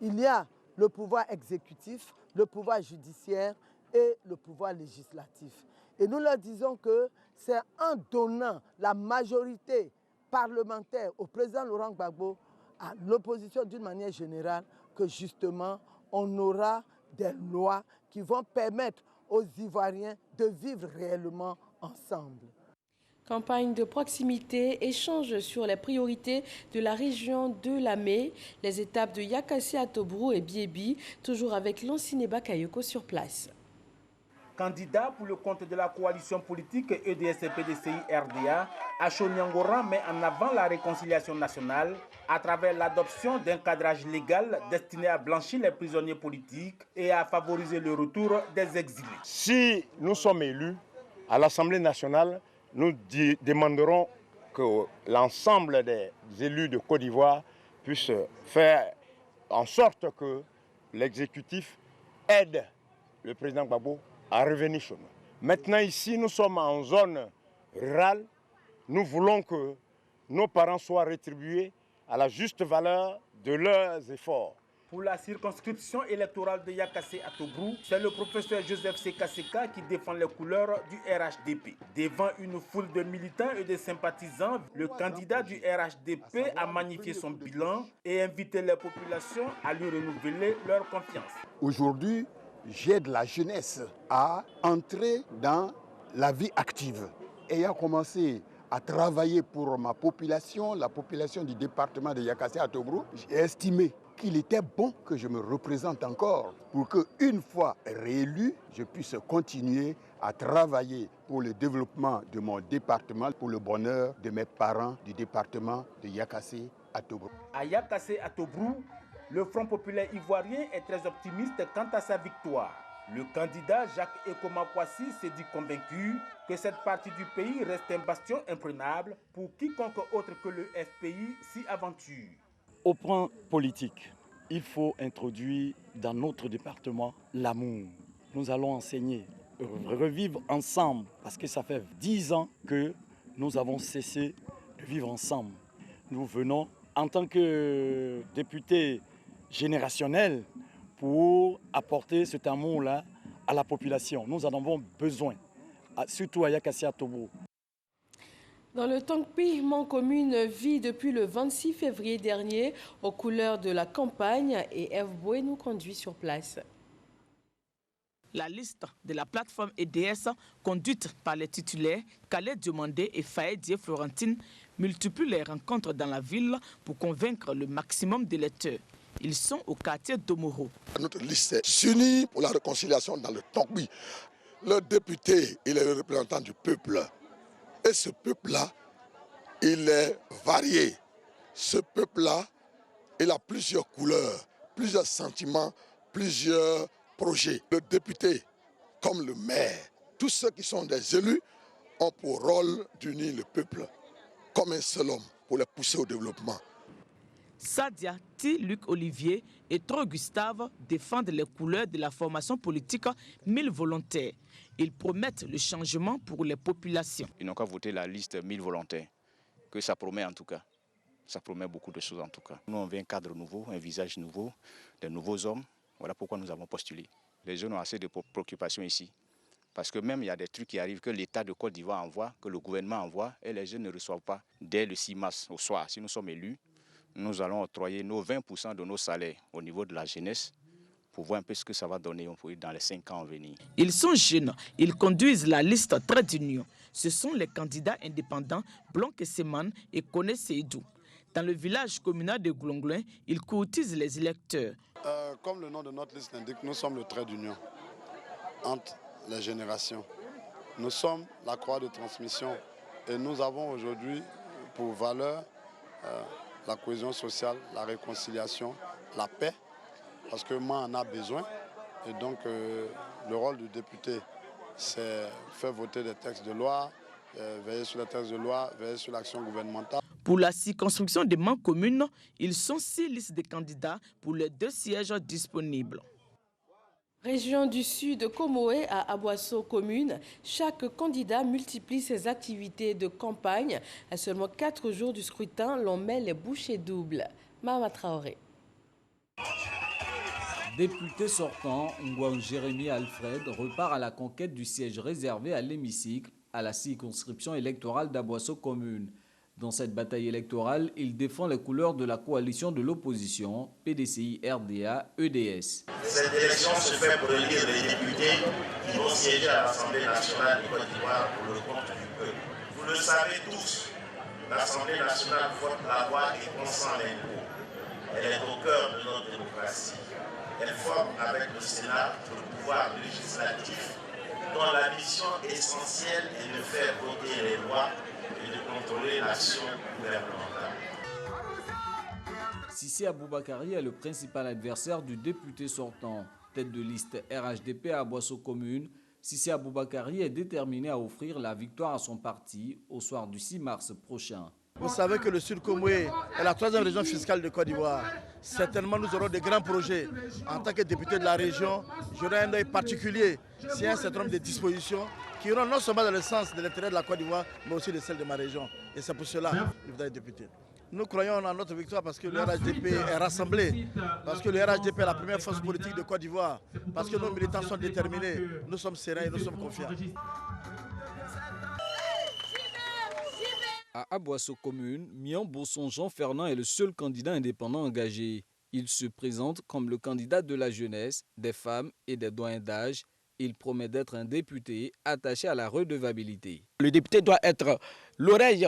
Il y a le pouvoir exécutif, le pouvoir judiciaire et le pouvoir législatif. Et nous leur disons que c'est en donnant la majorité parlementaire au président Laurent Gbagbo, à l'opposition d'une manière générale, que justement on aura des lois qui vont permettre aux Ivoiriens de vivre réellement ensemble. Campagne de proximité, échange sur les priorités de la région de la Mé, les étapes de Yakassé à Tobrou et Biébi, toujours avec Lanciné Bakayoko sur place. Candidat pour le compte de la coalition politique EDS-PDCI RDA, Acho Niangora met en avant la réconciliation nationale à travers l'adoption d'un cadrage légal destiné à blanchir les prisonniers politiques et à favoriser le retour des exilés. Si nous sommes élus à l'Assemblée nationale, nous demanderons que l'ensemble des élus de Côte d'Ivoire puissent faire en sorte que l'exécutif aide le président Gbagbo à revenir chez nous. Maintenant, ici, nous sommes en zone rurale. Nous voulons que nos parents soient rétribués à la juste valeur de leurs efforts. Pour la circonscription électorale de Yakassé à Tobrou, c'est le professeur Joseph Sekaseka qui défend les couleurs du RHDP. Devant une foule de militants et de sympathisants, le candidat du RHDP a magnifié son bilan et invité les populations à lui renouveler leur confiance. Aujourd'hui, j'aide la jeunesse à entrer dans la vie active. Ayant commencé à travailler pour ma population, la population du département de Yakassé à Tobrou, j'ai estimé qu'il était bon que je me représente encore pour qu'une fois réélu, je puisse continuer à travailler pour le développement de mon département, pour le bonheur de mes parents du département de Yakassé à Tobrou. À Yakassé à Tobrou, le Front populaire ivoirien est très optimiste quant à sa victoire. Le candidat Jacques Ekoma Kwasi s'est dit convaincu que cette partie du pays reste un bastion imprenable pour quiconque autre que le FPI s'y aventure. Au point politique, il faut introduire dans notre département l'amour. Nous allons enseigner, revivre ensemble, parce que ça fait 10 ans que nous avons cessé de vivre ensemble. Nous venons en tant que députés générationnels pour apporter cet amour-là à la population. Nous en avons besoin, surtout à Yakassé à Tobrou. Dans le Tongpi, mon commune vit depuis le 26 février dernier aux couleurs de la campagne et Eve Boué nous conduit sur place. La liste de la plateforme EDS conduite par les titulaires Khaled Diomandé et Faïdie Florentine multiplie les rencontres dans la ville pour convaincre le maximum d'électeurs. Ils sont au quartier d'Omoro. Notre liste s'unit pour la réconciliation dans le Tongpi. Le député, il est le représentant du peuple. Et ce peuple-là, il est varié. Ce peuple-là, il a plusieurs couleurs, plusieurs sentiments, plusieurs projets. Le député, comme le maire, tous ceux qui sont des élus ont pour rôle d'unir le peuple comme un seul homme pour les pousser au développement. Sadia T. Luc Olivier et Tro Gustave défendent les couleurs de la formation politique 1000 volontaires. Ils promettent le changement pour les populations. Ils n'ont qu'à voter la liste 1000 volontaires, que ça promet en tout cas. Ça promet beaucoup de choses en tout cas. Nous on veut un cadre nouveau, un visage nouveau, de nouveaux hommes. Voilà pourquoi nous avons postulé. Les jeunes ont assez de préoccupations ici. Parce que même il y a des trucs qui arrivent que l'État de Côte d'Ivoire envoie, que le gouvernement envoie, et les jeunes ne reçoivent pas dès le 6 mars au soir. Si nous sommes élus, nous allons octroyer nos 20% de nos salaires au niveau de la jeunesse pour voir un peu ce que ça va donner dans les 5 ans à venir. Ils sont jeunes, ils conduisent la liste Trait d'Union. Ce sont les candidats indépendants Blanc Seman et Kone Seydou. Dans le village communal de Goulonglin, ils courtisent les électeurs. Comme le nom de notre liste l'indique, nous sommes le trait d'union entre les générations. Nous sommes la croix de transmission et nous avons aujourd'hui pour valeur la cohésion sociale, la réconciliation, la paix, parce que moi en a besoin. Et donc le rôle du député, c'est faire voter des textes de loi, veiller sur les textes de loi, veiller sur l'action gouvernementale. Pour la circonscription des Mans communes, ils sont 6 listes de candidats pour les 2 sièges disponibles. Région du Sud, Komoé à Aboisseau commune, chaque candidat multiplie ses activités de campagne. À seulement 4 jours du scrutin, l'on met les bouchées doubles. Mama Traoré. Député sortant, Ngouan Jérémy Alfred repart à la conquête du siège réservé à l'hémicycle à la circonscription électorale d'Aboisseau commune. Dans cette bataille électorale, il défend les couleurs de la coalition de l'opposition, PDCI-RDA-EDS. Cette élection se fait pour élire les députés qui vont siéger à l'Assemblée nationale de Côte d'Ivoire pour le compte du peuple. Vous le savez tous, l'Assemblée nationale vote la loi et consent l'impôt. Elle est au cœur de notre démocratie. Elle forme avec le Sénat le pouvoir législatif dont la mission essentielle est de faire voter les lois et de contrôler l'action gouvernementale. Sissi Aboubakari est le principal adversaire du député sortant. Tête de liste RHDP à Aboisseau commune, Sissi Aboubakari est déterminé à offrir la victoire à son parti au soir du 6 mars prochain. Vous savez que le Sud Komoé est la 3e région fiscale de Côte d'Ivoire. Certainement, nous aurons de grands projets. En tant que député de la région, j'aurai un œil particulier s'il y a un certain nombre de dispositions qui iront non seulement dans le sens de l'intérêt de la Côte d'Ivoire, mais aussi de celle de ma région. Et c'est pour cela que je voudrais être député. Nous croyons en notre victoire parce que le RHDP est rassemblé, parce que le RHDP est la première force politique de Côte d'Ivoire, parce que nos militants sont déterminés, nous sommes sereins et nous sommes confiants. À Aboisseau commune, Mian Bosson Jean-Fernand est le seul candidat indépendant engagé. Il se présente comme le candidat de la jeunesse, des femmes et des doyens d'âge. Il promet d'être un député attaché à la redevabilité. Le député doit être l'oreille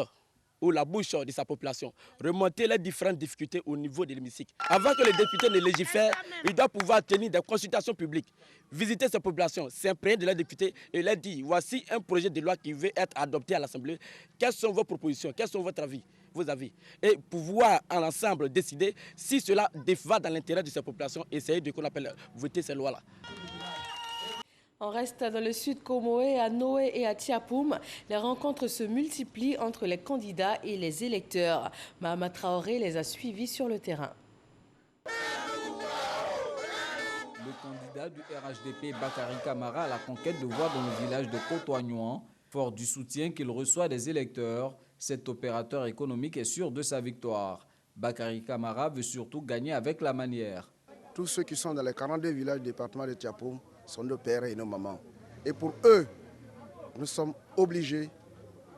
ou la bouche de sa population, remonter les différentes difficultés au niveau de l'hémicycle. Avant que les députés ne légifèrent, ils doivent pouvoir tenir des consultations publiques, visiter ces populations, s'imprégner de leurs députés et leur dire voici un projet de loi qui veut être adopté à l'Assemblée. Quelles sont vos propositions? Quels sont vos avis? Et pouvoir en ensemble décider si cela va dans l'intérêt de ces populations, essayer de qu'on appelle voter ces lois-là. On reste dans le sud Comoé, à Noé et à Tiapoum. Les rencontres se multiplient entre les candidats et les électeurs. Mahama Traoré les a suivis sur le terrain. Le candidat du RHDP, Bakary Camara, à la conquête de voix dans le village de Kotoignoan, fort du soutien qu'il reçoit des électeurs, cet opérateur économique est sûr de sa victoire. Bakary Camara veut surtout gagner avec la manière. Tous ceux qui sont dans les 42 villages du département de Tiapoum sont nos pères et nos mamans. Et pour eux, nous sommes obligés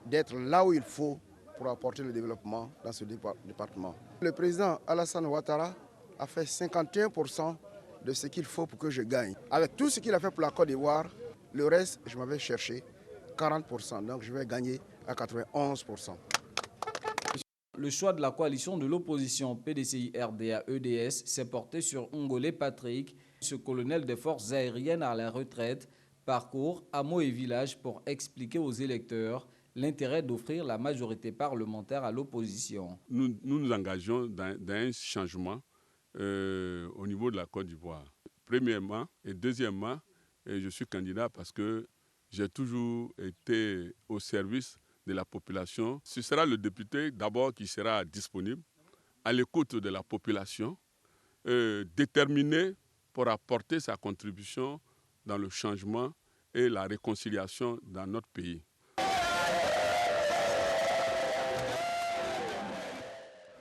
d'être là où il faut pour apporter le développement dans ce département. Le président Alassane Ouattara a fait 51% de ce qu'il faut pour que je gagne. Avec tout ce qu'il a fait pour la Côte d'Ivoire, le reste, je m'avais cherché 40%. Donc je vais gagner à 91%. Le choix de la coalition de l'opposition PDCI-RDA-EDS s'est porté sur Ngolé Patrick. Ce colonel des forces aériennes à la retraite parcourt hameaux et villages pour expliquer aux électeurs l'intérêt d'offrir la majorité parlementaire à l'opposition. Nous nous engageons dans un changement au niveau de la Côte d'Ivoire. Premièrement et deuxièmement, je suis candidat parce que j'ai toujours été au service de la population. Ce sera le député d'abord qui sera disponible, à l'écoute de la population, déterminé pour apporter sa contribution dans le changement et la réconciliation dans notre pays.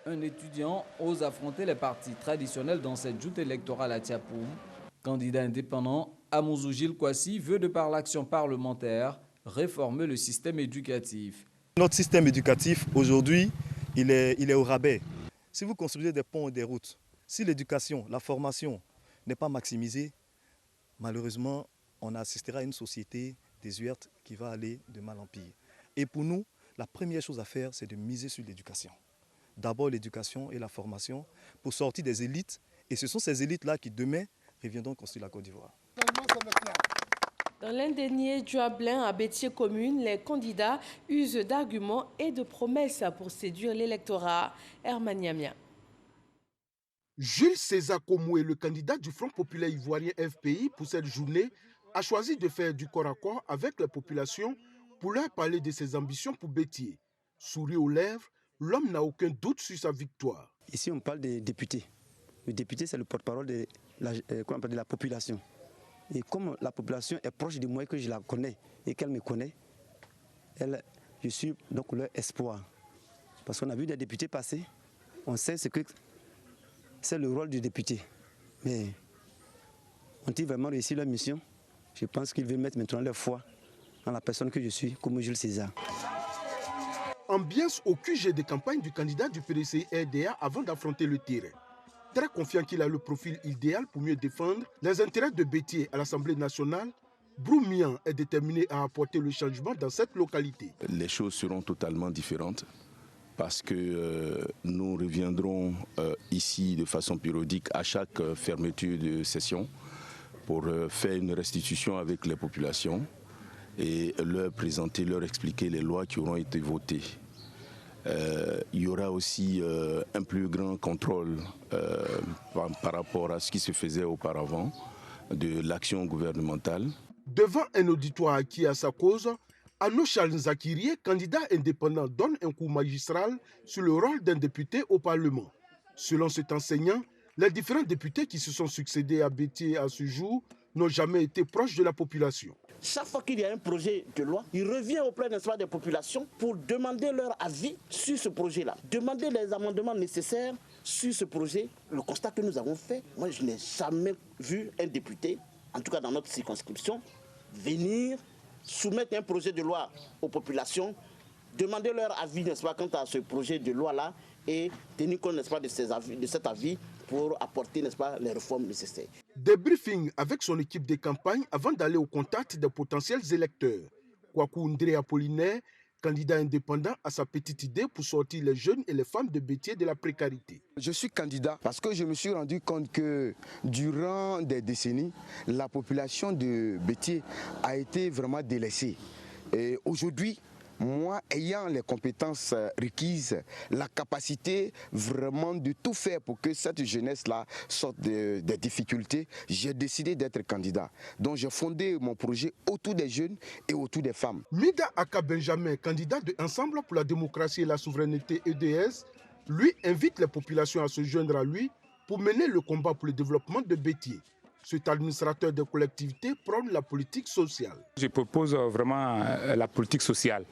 Un étudiant ose affronter les partis traditionnels dans cette joute électorale à Tiapoum. Candidat indépendant, Amouzou Gilles Kwasi veut de par l'action parlementaire réformer le système éducatif. Notre système éducatif aujourd'hui, il est au rabais. Si vous construisez des ponts et des routes, si l'éducation, la formation n'est pas maximisée, malheureusement, on assistera à une société désuète qui va aller de mal en pire. Et pour nous, la première chose à faire, c'est de miser sur l'éducation. D'abord l'éducation et la formation pour sortir des élites. Et ce sont ces élites-là qui, demain, reviendront construire la Côte d'Ivoire. Dans l'indénié Djuablin à Bétier commune, les candidats usent d'arguments et de promesses pour séduire l'électorat. Herman Yamia. Jules César Komoué, le candidat du Front populaire ivoirien FPI pour cette journée, a choisi de faire du corps à corps avec la population pour leur parler de ses ambitions pour Bétier. Sourire aux lèvres, l'homme n'a aucun doute sur sa victoire. Ici, on parle des députés. Le député, c'est le porte-parole de la population. Et comme la population est proche de moi, que je la connais et qu'elle me connaît, je suis donc leur espoir. Parce qu'on a vu des députés passer, on sait ce que c'est le rôle du député. Mais ont-ils vraiment réussi leur mission? Je pense qu'ils veulent mettre maintenant leur foi dans la personne que je suis, comme Jules César. Ambiance au QG de campagne du candidat du PDCI-RDA avant d'affronter le terrain. Très confiant qu'il a le profil idéal pour mieux défendre les intérêts de Bétier à l'Assemblée nationale, Broumian est déterminé à apporter le changement dans cette localité. Les choses seront totalement différentes parce que nous reviendrons ici de façon périodique à chaque fermeture de session pour faire une restitution avec les populations et leur présenter, leur expliquer les lois qui auront été votées. Il y aura aussi un plus grand contrôle par rapport à ce qui se faisait auparavant de l'action gouvernementale. Devant un auditoire acquis à sa cause, Arnaud Charles Zakirié, candidat indépendant, donne un coup magistral sur le rôle d'un député au Parlement. Selon cet enseignant, les différents députés qui se sont succédés à Bétier à ce jour n'ont jamais été proches de la population. Chaque fois qu'il y a un projet de loi, il revient auprès des populations pour demander leur avis sur ce projet-là, demander les amendements nécessaires sur ce projet. Le constat que nous avons fait, moi je n'ai jamais vu un député, en tout cas dans notre circonscription, venir soumettre un projet de loi aux populations, demander leur avis, n'est-ce pas, quant à ce projet de loi-là et tenir compte, n'est-ce pas, de cet avis pour apporter, n'est-ce pas, les réformes nécessaires. Des briefings avec son équipe de campagne avant d'aller au contact des potentiels électeurs. Kwaku Ndré Apollinaire Candidat indépendant a sa petite idée pour sortir les jeunes et les femmes de Bétier de la précarité. Je suis candidat parce que je me suis rendu compte que durant des décennies, la population de Bétier a été vraiment délaissée. Et aujourd'hui, moi, ayant les compétences requises, la capacité vraiment de tout faire pour que cette jeunesse-là sorte des difficultés, j'ai décidé d'être candidat. Donc j'ai fondé mon projet autour des jeunes et autour des femmes. Mida Aka Benjamin, candidat de Ensemble pour la démocratie et la souveraineté EDS, lui invite les populations à se joindre à lui pour mener le combat pour le développement de Bétier. Cet administrateur de collectivité prône la politique sociale. Je propose vraiment la politique sociale.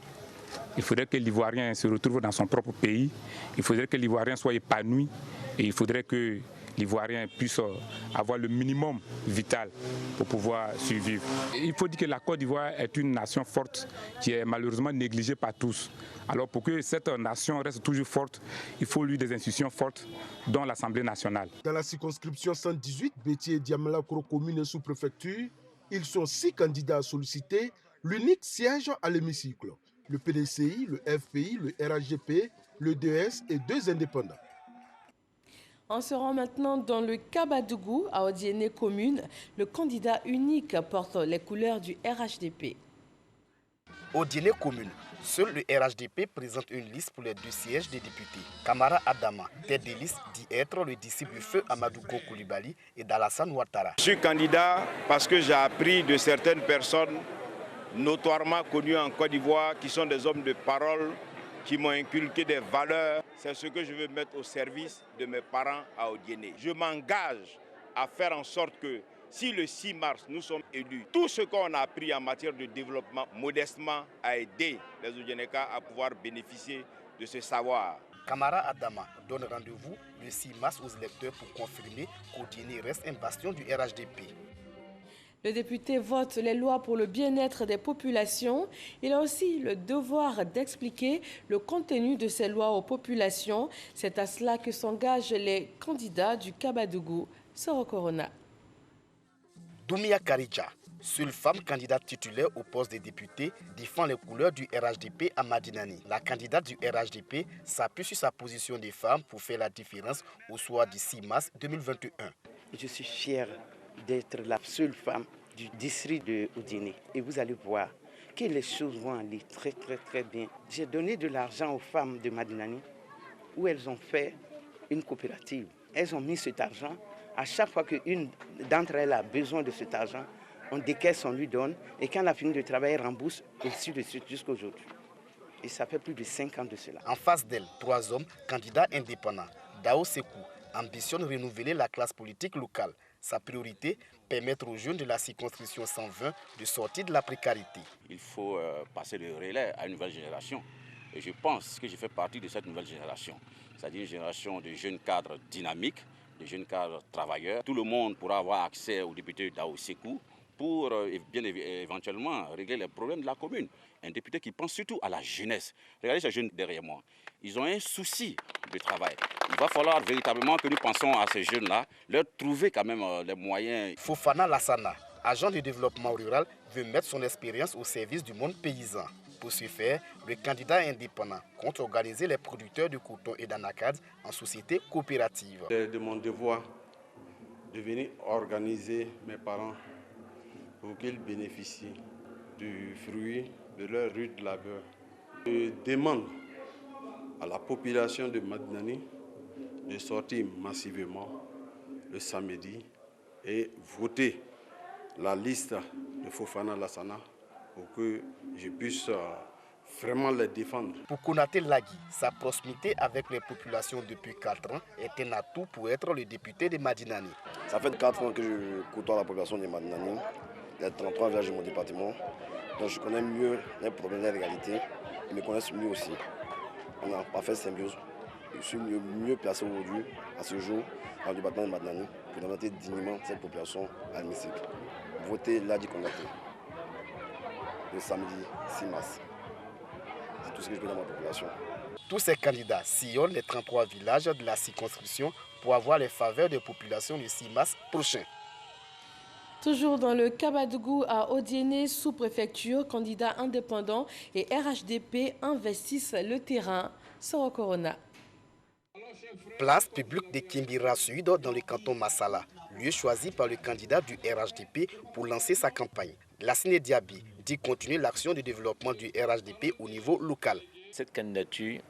Il faudrait que l'Ivoirien se retrouve dans son propre pays. Il faudrait que l'Ivoirien soit épanoui. Et il faudrait que l'Ivoirien puisse avoir le minimum vital pour pouvoir survivre. Il faut dire que la Côte d'Ivoire est une nation forte qui est malheureusement négligée par tous. Alors pour que cette nation reste toujours forte, il faut lui des institutions fortes, dont l'Assemblée nationale. Dans la circonscription 118, Bétier et Diamala-Koro commune et sous-préfecture, ils sont 6 candidats à solliciter l'unique siège à l'hémicycle. Le PDCI, le FPI, le RHDP, le DS et 2 indépendants. On se rend maintenant dans le Kabadougou, à Odiéné commune. Le candidat unique porte les couleurs du RHDP. Odiéné commune, seul le RHDP présente une liste pour les 2 sièges des députés. Kamara Adama, tête de liste, dit être le disciple du feu Amadou Koulibaly et d'Alassane Ouattara. Je suis candidat parce que j'ai appris de certaines personnes notoirement connues en Côte d'Ivoire qui sont des hommes de parole, qui m'ont inculqué des valeurs. C'est ce que je veux mettre au service de mes parents à Odiéné. Je m'engage à faire en sorte que si le 6 mars nous sommes élus, tout ce qu'on a appris en matière de développement modestement a aidé les Odiénékas à pouvoir bénéficier de ce savoir. Kamara Adama donne rendez-vous le 6 mars aux électeurs pour confirmer qu'Odiéné reste un bastion du RHDP. Le député vote les lois pour le bien-être des populations. Il a aussi le devoir d'expliquer le contenu de ces lois aux populations. C'est à cela que s'engagent les candidats du Kabadougou. Soro Corona. Doumia Karidja, seule femme candidate titulaire au poste de député, défend les couleurs du RHDP à Madinani. La candidate du RHDP s'appuie sur sa position de femme pour faire la différence au soir du 6 mars 2021. Je suis fière d'être la seule femme du district de Odiéné. Et vous allez voir que les choses vont aller très bien. J'ai donné de l'argent aux femmes de Madinani où elles ont fait une coopérative. Elles ont mis cet argent. À chaque fois qu'une d'entre elles a besoin de cet argent, on décaisse, on lui donne. Et quand elle a fini de travailler, elle rembourse ainsi de suite jusqu'à aujourd'hui. Et ça fait plus de 5 ans de cela. En face d'elle, 3 hommes, candidats indépendants. Dao Sekou ambitionne renouveler la classe politique locale. Sa priorité, permettre aux jeunes de la circonscription 120 de sortir de la précarité. Il faut passer le relais à une nouvelle génération. Et je pense que je fais partie de cette nouvelle génération. C'est-à-dire une génération de jeunes cadres dynamiques, de jeunes cadres travailleurs. Tout le monde pourra avoir accès au député Dao Sekou pour bien éventuellement régler les problèmes de la commune. Un député qui pense surtout à la jeunesse. Regardez ces jeunes derrière moi. Ils ont un souci de travail. Il va falloir véritablement que nous pensions à ces jeunes-là, leur trouver quand même les moyens. Fofana Lassana, agent de développement rural, veut mettre son expérience au service du monde paysan. Pour ce faire, le candidat indépendant compte organiser les producteurs de coton et d'anacades en société coopérative. C'est de mon devoir de venir organiser mes parents pour qu'ils bénéficient du fruit de leur rude labeur. Je demande à la population de Madinani de sortir massivement le samedi et voter la liste de Fofana Lassana pour que je puisse vraiment les défendre. Pour Konaté Lagui, sa proximité avec les populations depuis 4 ans est un atout pour être le député de Madinani. Ça fait 4 ans que je côtoie la population de Madinani, les 33 villages de mon département. Donc je connais mieux les problèmes de l'égalité, ils me connaissent mieux aussi. On a parfaite symbiose. Je suis mieux placé aujourd'hui, à ce jour, dans le département de Madinani, pour représenter dignement cette population à l'hémicycle. Votez Ladi Konaté le samedi 6 mars. C'est tout ce que je peux dans ma population. Tous ces candidats sillonnent les 33 villages de la circonscription pour avoir les faveurs des populations le 6 mars prochain. Toujours dans le Kabadougou à Odiéné, sous-préfecture, candidats indépendants et RHDP investissent le terrain. Soro Corona. Place publique de Kimbira Sud dans le canton Massala, lieu choisi par le candidat du RHDP pour lancer sa campagne. Lassine Diaby dit continuer l'action de développement du RHDP au niveau local. Cette candidature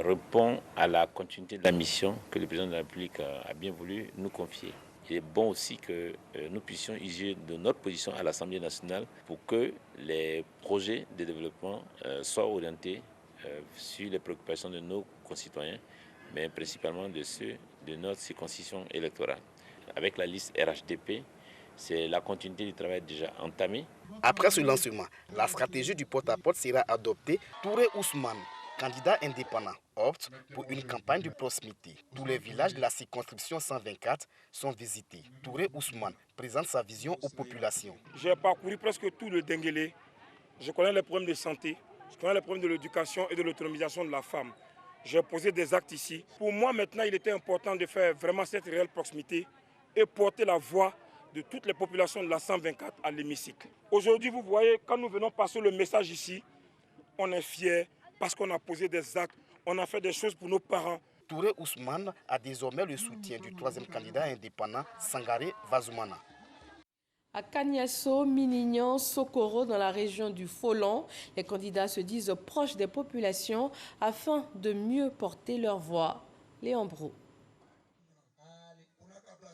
répond à la continuité de la mission que le président de la République a bien voulu nous confier. Il est bon aussi que nous puissions user de notre position à l'Assemblée nationale pour que les projets de développement soient orientés sur les préoccupations de nos concitoyens, mais principalement de ceux de notre circonscription électorale. Avec la liste RHDP, c'est la continuité du travail déjà entamé. Après ce lancement, la stratégie du porte-à-porte sera adoptée. Touré Ousmane, candidat indépendant, opte pour une campagne de proximité. Tous les villages de la circonscription 124 sont visités. Touré Ousmane présente sa vision aux populations. J'ai parcouru presque tout le Denguélé. Je connais les problèmes de santé, je connais les problèmes de l'éducation et de l'autonomisation de la femme. J'ai posé des actes ici. Pour moi, maintenant, il était important de faire vraiment cette réelle proximité et porter la voix de toutes les populations de la 124 à l'hémicycle. Aujourd'hui, vous voyez, quand nous venons passer le message ici, on est fiers parce qu'on a posé des actes, on a fait des choses pour nos parents. Touré Ousmane a désormais le soutien du troisième candidat indépendant, Sangaré Vazoumana. À Kagnasso, Minignan, Sokoro, dans la région du Folon, les candidats se disent proches des populations afin de mieux porter leur voix. Léon Brou.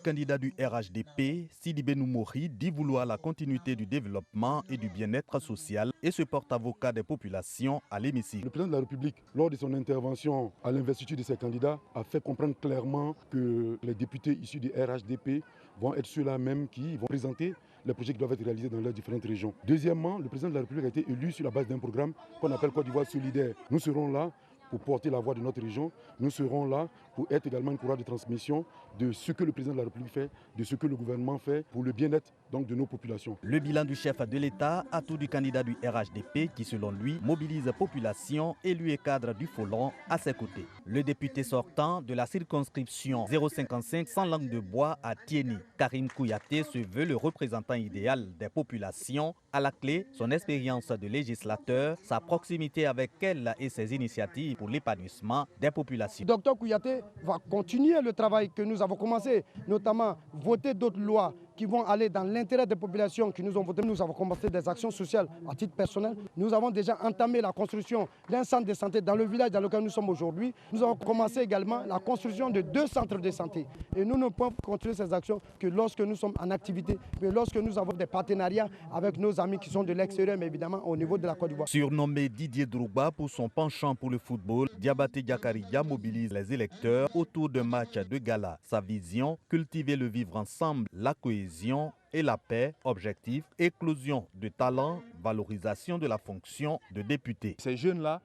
Candidat du RHDP, Sidibé Noumouri dit vouloir la continuité du développement et du bien-être social et se porte avocat des populations à l'hémicycle. Le président de la République, lors de son intervention à l'investiture de ses candidats, a fait comprendre clairement que les députés issus du RHDP vont être ceux-là même qui vont présenter les projets qui doivent être réalisés dans leurs différentes régions. Deuxièmement, le président de la République a été élu sur la base d'un programme qu'on appelle Côte d'Ivoire solidaire. Nous serons là pour porter la voix de notre région. Nous serons là pour être également une courroie de transmission de ce que le président de la République fait, de ce que le gouvernement fait pour le bien-être donc de nos populations. Le bilan du chef de l'État, atout du candidat du RHDP qui selon lui mobilise la population, élus et cadres du Folon à ses côtés. Le député sortant de la circonscription 055 sans langue de bois à Tieni, Karim Kouyaté se veut le représentant idéal des populations. À la clé, son expérience de législateur, sa proximité avec elle et ses initiatives pour l'épanouissement des populations. Docteur Kouyaté va continuer le travail que nous avons commencé, notamment voter d'autres lois qui vont aller dans l'intérêt des populations qui nous ont voté. Nous avons commencé des actions sociales à titre personnel. Nous avons déjà entamé la construction d'un centre de santé dans le village dans lequel nous sommes aujourd'hui. Nous avons commencé également la construction de 2 centres de santé. Et nous ne pouvons continuer ces actions que lorsque nous sommes en activité, que lorsque nous avons des partenariats avec nos amis qui sont de l'extérieur, mais évidemment au niveau de la Côte d'Ivoire. Surnommé Didier Drogba pour son penchant pour le football, Diabaté Diakaria mobilise les électeurs autour d'un match de gala. Sa vision, cultiver le vivre ensemble, la cohésion et la paix, objectif, éclosion de talent, valorisation de la fonction de député. Ces jeunes-là,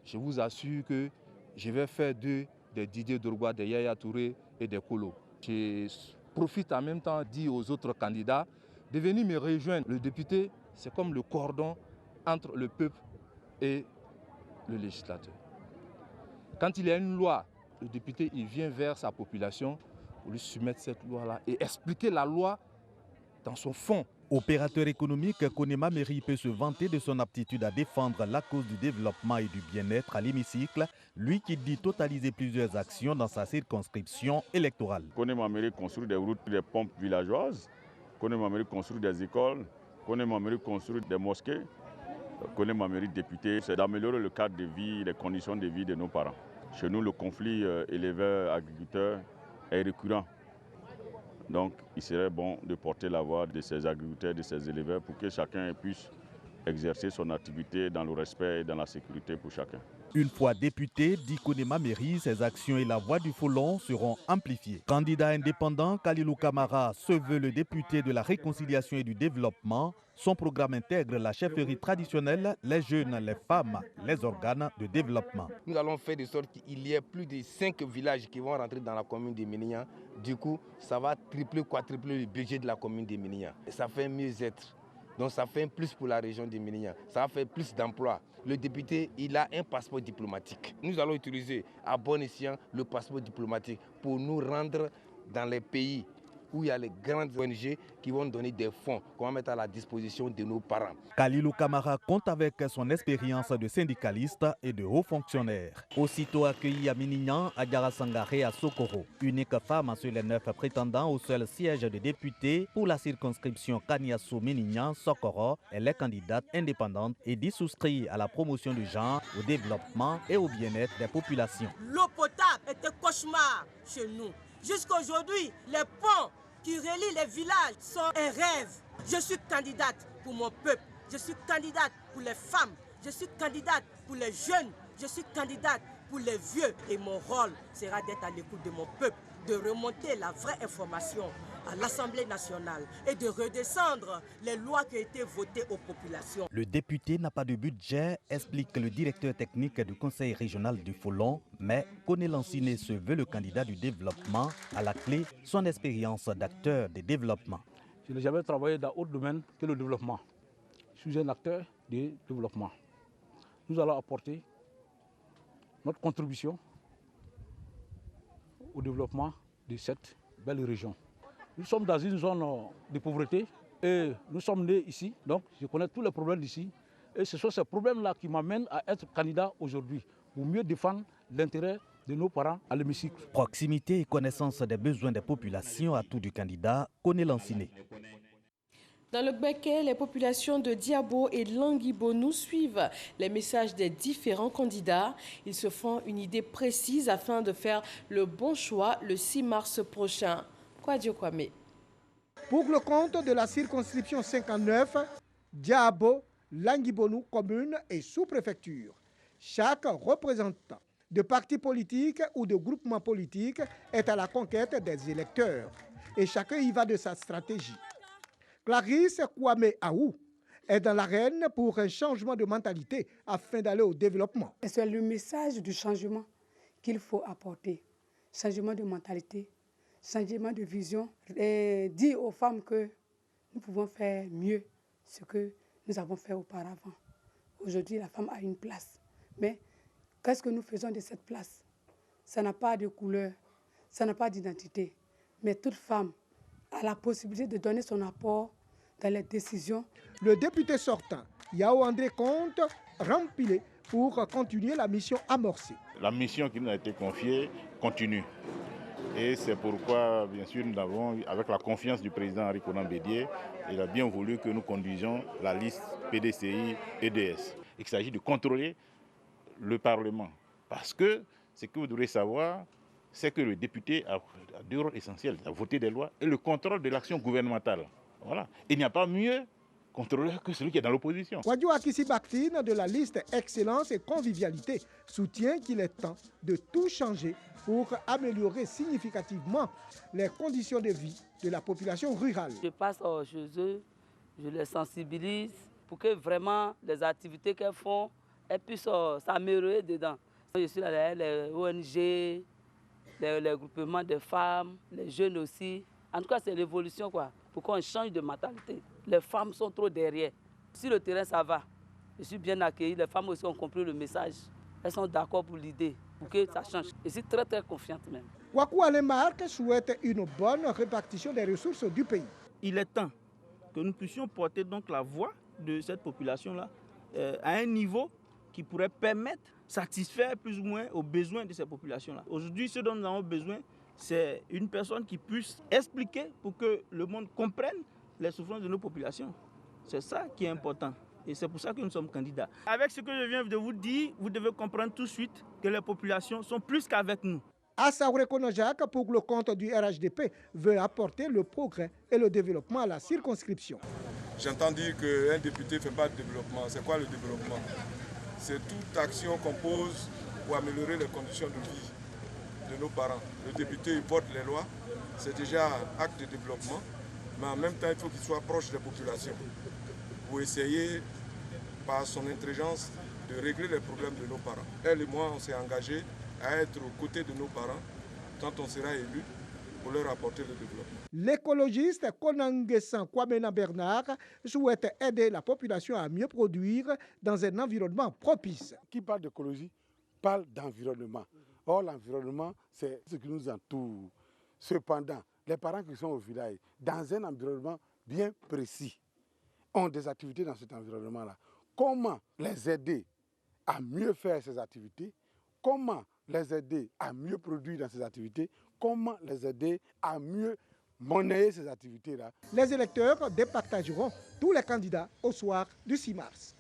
je vous assure que je vais faire d'eux des Didier Drogba, des Yaya Touré et des Kolo. Je profite en même temps de dire aux autres candidats de venir me rejoindre. Le député, c'est comme le cordon entre le peuple et le législateur. Quand il y a une loi, le député il vient vers sa population pour lui soumettre cette loi-là et expliquer la loi dans son fond. Opérateur économique, Konema Meri peut se vanter de son aptitude à défendre la cause du développement et du bien-être à l'hémicycle, lui qui dit totaliser plusieurs actions dans sa circonscription électorale. Konema Meri construit des routes, des pompes villageoises, Konema Meri construit des écoles, Konema Meri construit des mosquées, Konema Meri député, c'est d'améliorer le cadre de vie, les conditions de vie de nos parents. Chez nous, le conflit éleveur-agriculteur est récurrent. Donc, il serait bon de porter la voix de ces agriculteurs, de ces éleveurs, pour que chacun puisse exercer son activité dans le respect et dans la sécurité pour chacun. Une fois député, dit Konema Meri, ses actions et la voix du Folon seront amplifiées. Candidat indépendant, Kalilou Kamara se veut le député de la réconciliation et du développement. Son programme intègre la chefferie traditionnelle, les jeunes, les femmes, les organes de développement. Nous allons faire de sorte qu'il y ait plus de 5 villages qui vont rentrer dans la commune de Minignan. Du coup, ça va tripler, quadrupler le budget de la commune de Minignan. Ça fait mieux-être. Donc ça fait plus pour la région de Minignan. Ça va faire plus d'emplois. Le député, il a un passeport diplomatique. Nous allons utiliser à bon escient le passeport diplomatique pour nous rendre dans les pays où il y a les grandes ONG qui vont donner des fonds qu'on va mettre à la disposition de nos parents. Kalilou Kamara compte avec son expérience de syndicaliste et de haut fonctionnaire. Aussitôt accueilli à Minignan, Adjara Sangaré à Sokoro, unique femme sur les 9 prétendants au seul siège de député pour la circonscription Kaniassou-Minignan-Sokoro, elle est candidate indépendante et dit souscrire à la promotion du genre, au développement et au bien-être des populations. L'eau potable est un cauchemar chez nous. Jusqu'à aujourd'hui, les ponts qui relient les villages sont un rêve. Je suis candidate pour mon peuple. Je suis candidate pour les femmes. Je suis candidate pour les jeunes. Je suis candidate pour les vieux. Et mon rôle sera d'être à l'écoute de mon peuple, de remonter la vraie information à l'Assemblée nationale et de redescendre les lois qui ont été votées aux populations. Le député n'a pas de budget, explique le directeur technique du conseil régional du Folon, mais Koné Lanciné se veut le candidat du développement. À la clé, son expérience d'acteur de développement. Je n'ai jamais travaillé dans autre domaine que le développement. Je suis un acteur de développement. Nous allons apporter notre contribution au développement de cette belle région. Nous sommes dans une zone de pauvreté et nous sommes nés ici, donc je connais tous les problèmes d'ici. Et ce sont ces problèmes-là qui m'amènent à être candidat aujourd'hui pour mieux défendre l'intérêt de nos parents à l'hémicycle. Proximité et connaissance des besoins des populations à tout du candidat, Koné Lanciné. Dans le Béquet, les populations de Diabo et de Languibonou suivent les messages des différents candidats. Ils se font une idée précise afin de faire le bon choix le 6 mars prochain. Kwadio Kwame. Pour le compte de la circonscription 59, Diabo, Languibonou, commune et sous-préfecture, chaque représentant de parti politique ou de groupement politique est à la conquête des électeurs et chacun y va de sa stratégie. Clarisse Kwame Aou est dans l'arène pour un changement de mentalité afin d'aller au développement. C'est le message du changement qu'il faut apporter. Changement de mentalité, changement de vision. Et dire aux femmes que nous pouvons faire mieux ce que nous avons fait auparavant. Aujourd'hui, la femme a une place. Mais qu'est-ce que nous faisons de cette place? Ça n'a pas de couleur, ça n'a pas d'identité. Mais toute femme a la possibilité de donner son apport dans les décisions. Le député sortant, Yao André Comte, rempilé pour continuer la mission amorcée. La mission qui nous a été confiée continue. Et c'est pourquoi, bien sûr, nous avons, avec la confiance du président Henri Konan Bédié, il a bien voulu que nous conduisions la liste PDCI-EDS. Il s'agit de contrôler le Parlement. Parce que ce que vous devrez savoir, c'est que le député a deux rôles essentiels, à voter des lois et le contrôle de l'action gouvernementale. Voilà. Il n'y a pas mieux contrôleur que celui qui est dans l'opposition. Wadio Akissi Baktine de la liste Excellence et Convivialité soutient qu'il est temps de tout changer pour améliorer significativement les conditions de vie de la population rurale. Je passe chez eux, je les sensibilise pour que vraiment les activités qu'elles font, elles puissent s'améliorer dedans. Je suis là, les ONG, les groupements de femmes, les jeunes aussi. En tout cas, c'est l'évolution, quoi, pour qu'on change de mentalité. Les femmes sont trop derrière. Sur le terrain, ça va. Je suis bien accueilli. Les femmes aussi ont compris le message. Elles sont d'accord pour l'idée, pour que ça change. Je suis très, très confiante même. Wakou Alemark souhaite une bonne répartition des ressources du pays. Il est temps que nous puissions porter donc la voix de cette population-là à un niveau qui pourrait permettre de satisfaire plus ou moins aux besoins de ces populations-là. Aujourd'hui, ce dont nous avons besoin, c'est une personne qui puisse expliquer pour que le monde comprenne les souffrances de nos populations. C'est ça qui est important. Et c'est pour ça que nous sommes candidats. Avec ce que je viens de vous dire, vous devez comprendre tout de suite que les populations sont plus qu'avec nous. Assaouré Konojak, pour le compte du RHDP, veut apporter le progrès et le développement à la circonscription. J'entends dire qu'un député ne fait pas de développement. C'est quoi le développement? C'est toute action qu'on pose pour améliorer les conditions de vie de nos parents. Le député il vote les lois, c'est déjà un acte de développement, mais en même temps il faut qu'il soit proche des populations pour essayer par son intelligence de régler les problèmes de nos parents. Elle et moi on s'est engagés à être aux côtés de nos parents quand on sera élu pour leur apporter le développement. L'écologiste Konangesan Kwamena Bernard souhaite aider la population à mieux produire dans un environnement propice. Qui parle d'écologie parle d'environnement. Or, l'environnement, c'est ce qui nous entoure. Cependant, les parents qui sont au village, dans un environnement bien précis, ont des activités dans cet environnement-là. Comment les aider à mieux faire ces activités? Comment les aider à mieux produire dans ces activités? Comment les aider à mieux monnayer ces activités-là? Les électeurs départageront tous les candidats au soir du 6 mars.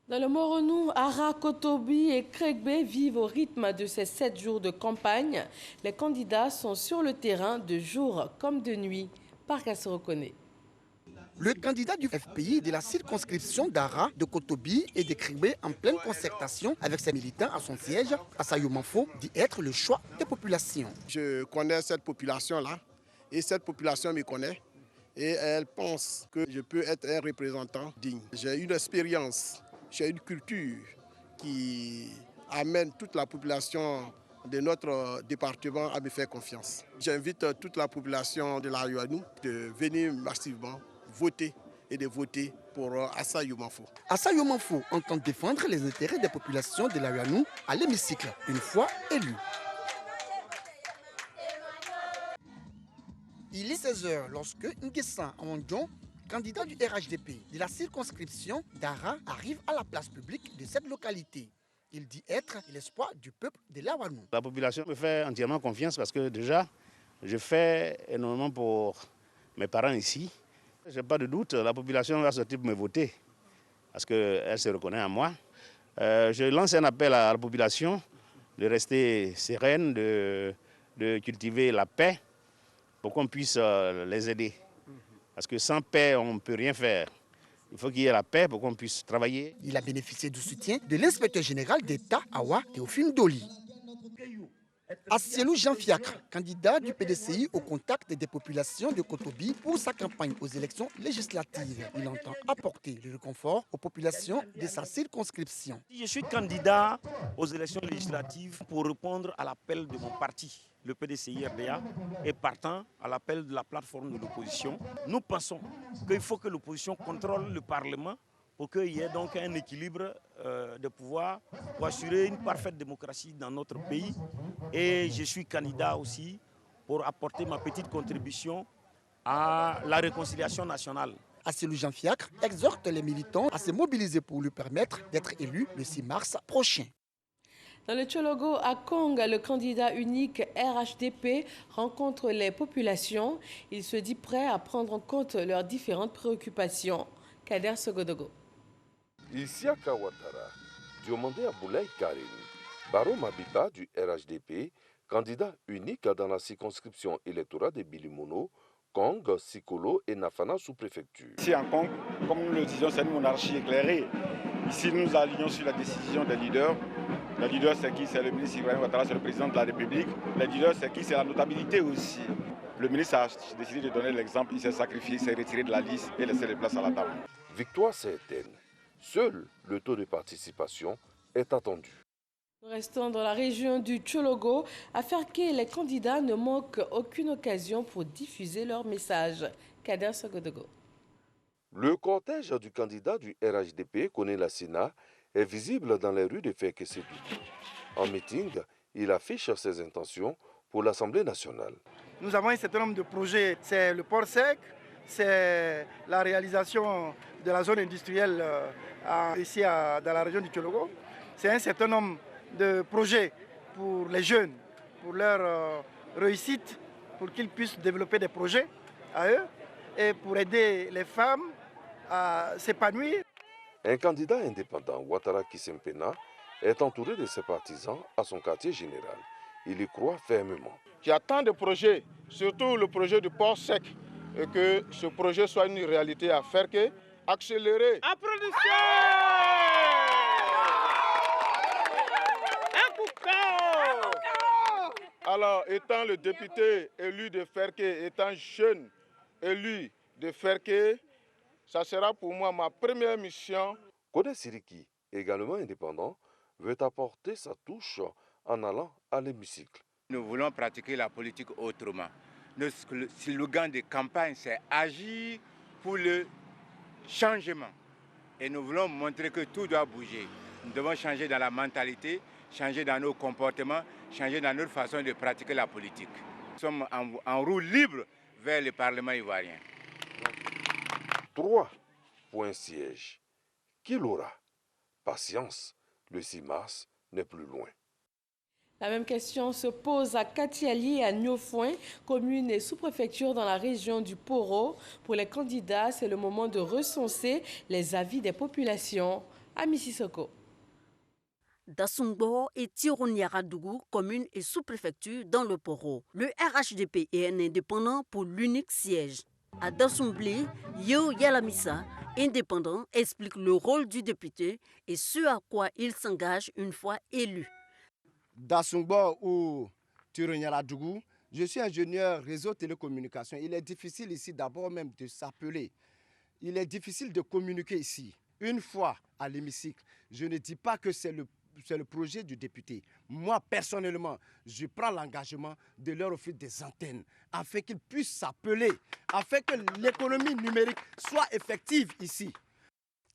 Dans le Moronou, Ara, Kotobi et Krekbe vivent au rythme de ces 7 jours de campagne. Les candidats sont sur le terrain de jour comme de nuit. Parc se reconnaît. Le candidat du FPI de la circonscription d'Ara, de Kotobi et de Krekbe en pleine concertation avec ses militants à son siège, Assayo Manfo, dit être le choix des populations. Je connais cette population-là et cette population me connaît et elle pense que je peux être un représentant digne. J'ai une expérience. J'ai une culture qui amène toute la population de notre département à me faire confiance. J'invite toute la population de la Yoanou de venir massivement voter et de voter pour Assayo Manfo. Assayo Manfo entend défendre les intérêts des populations de la Yoanou à l'hémicycle, une fois élu. Il est 16h lorsque Nguessan Amandjon, candidat du RHDP de la circonscription d'Ara, arrive à la place publique de cette localité. Il dit être l'espoir du peuple de la Wanou. La population me fait entièrement confiance parce que déjà, je fais énormément pour mes parents ici. Je n'ai pas de doute, la population va sortir pour me voter parce qu'elle se reconnaît en moi. Je lance un appel à la population de rester sereine, de cultiver la paix pour qu'on puisse les aider. Parce que sans paix, on ne peut rien faire. Il faut qu'il y ait la paix pour qu'on puisse travailler. Il a bénéficié du soutien de l'inspecteur général d'État Awa Théophile Doli. Assielou Jean Fiacre, candidat du PDCI au contact des populations de Kotobi pour sa campagne aux élections législatives. Il entend apporter le réconfort aux populations de sa circonscription. Je suis candidat aux élections législatives pour répondre à l'appel de mon parti, le PDCI-RDA, et partant à l'appel de la plateforme de l'opposition. Nous pensons qu'il faut que l'opposition contrôle le Parlement pour qu'il y ait donc un équilibre de pouvoir pour assurer une parfaite démocratie dans notre pays. Et je suis candidat aussi pour apporter ma petite contribution à la réconciliation nationale. Assielou Jean Fiacre exhorte les militants à se mobiliser pour lui permettre d'être élu le 6 mars prochain. Dans le Tchologo, à Kong, le candidat unique RHDP rencontre les populations. Il se dit prêt à prendre en compte leurs différentes préoccupations. Kader Sogodogo. Isiaka Ouattara, Diomandé Aboulaye Karim, Baro Mabiba du RHDP, candidat unique dans la circonscription électorale de Bilimono, Kong, Sikolo et Nafana sous-préfecture. Ici en Kong, comme nous le disions, c'est une monarchie éclairée. Ici, nous nous alignons sur la décision des leaders. Le leader, c'est qui? C'est le ministre Ibrahim Ouattara, c'est le président de la République. Le leader, c'est qui? C'est la notabilité aussi. Le ministre a décidé de donner l'exemple, il s'est sacrifié, il s'est retiré de la liste et laissé les places à la table. Victoire certaine. Seul le taux de participation est attendu. Nous restons dans la région du Tchologo afin que les candidats ne manquent aucune occasion pour diffuser leur message. Kader Sogodogo. Le cortège du candidat du RHDP, Koné Lassina, est visible dans les rues de Fekessédou. En meeting, il affiche ses intentions pour l'Assemblée nationale. Nous avons un certain nombre de projets. C'est le port sec, c'est la réalisation de la zone industrielle ici dans la région du Tchologo. C'est un certain nombre de projets pour les jeunes, pour leur réussite, pour qu'ils puissent développer des projets à eux et pour aider les femmes à s'épanouir. Un candidat indépendant, Ouattara Kisempena, est entouré de ses partisans à son quartier général. Il y croit fermement. Il y a tant de projets, surtout le projet du port sec, et que ce projet soit une réalité à faire que accélérer. Applaudissements! Alors, étant le député élu de Ferke, étant jeune élu de Ferke, ça sera pour moi ma première mission. Kodé Siriki, également indépendant, veut apporter sa touche en allant à l'hémicycle. Nous voulons pratiquer la politique autrement. Notre slogan de campagne, c'est agir pour le changement. Et nous voulons montrer que tout doit bouger. Nous devons changer dans la mentalité, changer dans nos comportements, changer dans notre façon de pratiquer la politique. sommes en roue libre vers le Parlement ivoirien. 3 points sièges. Qui l'aura? Patience, le 6 mars n'est plus loin. La même question se pose à Katiali et à Niofouin, commune et sous-préfecture dans la région du Poro. Pour les candidats, c'est le moment de recenser les avis des populations. À Mississoko. Dassungbo et Tironiaradougou, commune et sous-préfecture dans le Poro. Le RHDP est un indépendant pour l'unique siège. À Dassumblé, Yo Yalamissa, indépendant, explique le rôle du député et ce à quoi il s'engage une fois élu. Dassungbo ou Tironiaradougou, je suis ingénieur réseau télécommunication. Il est difficile ici d'abord même de s'appeler. Il est difficile de communiquer ici. Une fois à l'hémicycle, je ne dis pas que c'est le projet du député. Moi, personnellement, je prends l'engagement de leur offrir des antennes afin qu'ils puissent s'appeler, afin que l'économie numérique soit effective ici.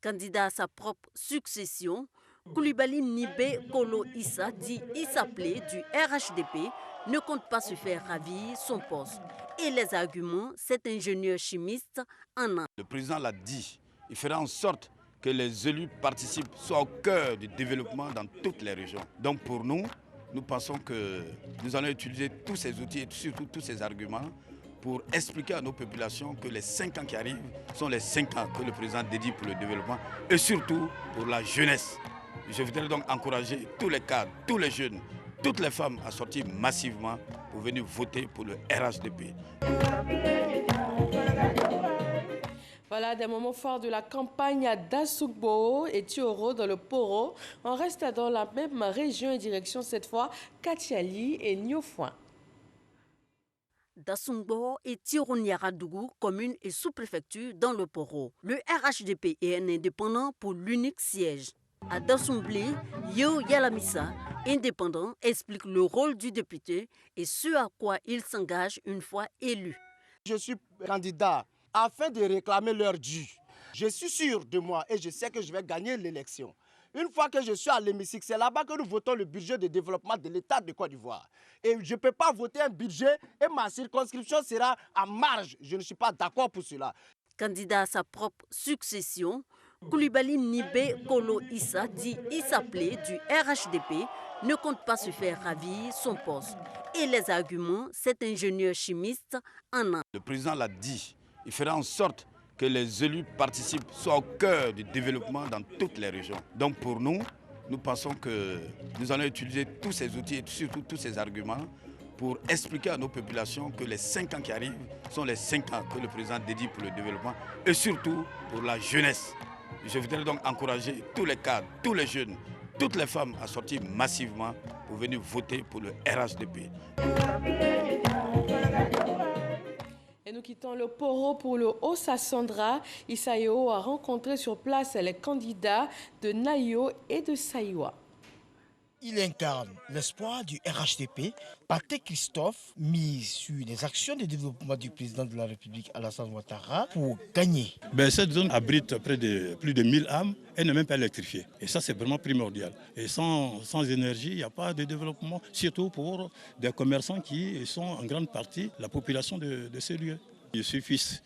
Candidat à sa propre succession, Koulibaly Nibé Kolo Issa, dit Issaplé du RHDP, ne compte pas se faire ravir son poste. Et les arguments, cet ingénieur chimiste en a. Le président l'a dit, il fera en sorte que les élus participent, soient au cœur du développement dans toutes les régions. Donc pour nous, nous pensons que nous allons utiliser tous ces outils et surtout tous ces arguments pour expliquer à nos populations que les 5 ans qui arrivent sont les 5 ans que le président dédie pour le développement et surtout pour la jeunesse. Je voudrais donc encourager tous les cadres, tous les jeunes, toutes les femmes à sortir massivement pour venir voter pour le RHDP. Voilà des moments forts de la campagne à Dassungbo et Tioro dans le Poro. On reste dans la même région et direction cette fois Katiali et Niofouin. Dassungbo et Tironiaradougou, commune et sous-préfecture dans le Poro. Le RHDP est un indépendant pour l'unique siège. À Dassumblé, Yo Yalamissa, indépendant, explique le rôle du député et ce à quoi il s'engage une fois élu. Je suis candidat afin de réclamer leur dû. Je suis sûr de moi et je sais que je vais gagner l'élection. Une fois que je suis à l'hémicycle, c'est là-bas que nous votons le budget de développement de l'État de Côte d'Ivoire. Et je ne peux pas voter un budget et ma circonscription sera à marge. Je ne suis pas d'accord pour cela. Candidat à sa propre succession, Koulibaly Nibé Kolo Issa, dit Issaplé du RHDP, ne compte pas se faire ravir son poste. Et les arguments, cet ingénieur chimiste en a. Le président l'a dit, il fera en sorte que les élus participent, soient au cœur du développement dans toutes les régions. Donc pour nous, nous pensons que nous allons utiliser tous ces outils et surtout tous ces arguments pour expliquer à nos populations que les 5 ans qui arrivent sont les 5 ans que le président dédie pour le développement et surtout pour la jeunesse. Je voudrais donc encourager tous les cadres, tous les jeunes, toutes les femmes à sortir massivement pour venir voter pour le RHDP. Et nous quittons le Poro pour le Haut-Sassandra. Issayo a rencontré sur place les candidats de Nayo et de Saïwa. Il incarne l'espoir du RHDP. Pathé Christophe mise sur les actions de développement du président de la République Alassane Ouattara pour gagner. Cette zone abrite plus de 1000 âmes et n'est même pas électrifiée. Et ça, c'est vraiment primordial. Et sans énergie, il n'y a pas de développement, surtout pour des commerçants qui sont en grande partie la population de ce lieu. Je suis fils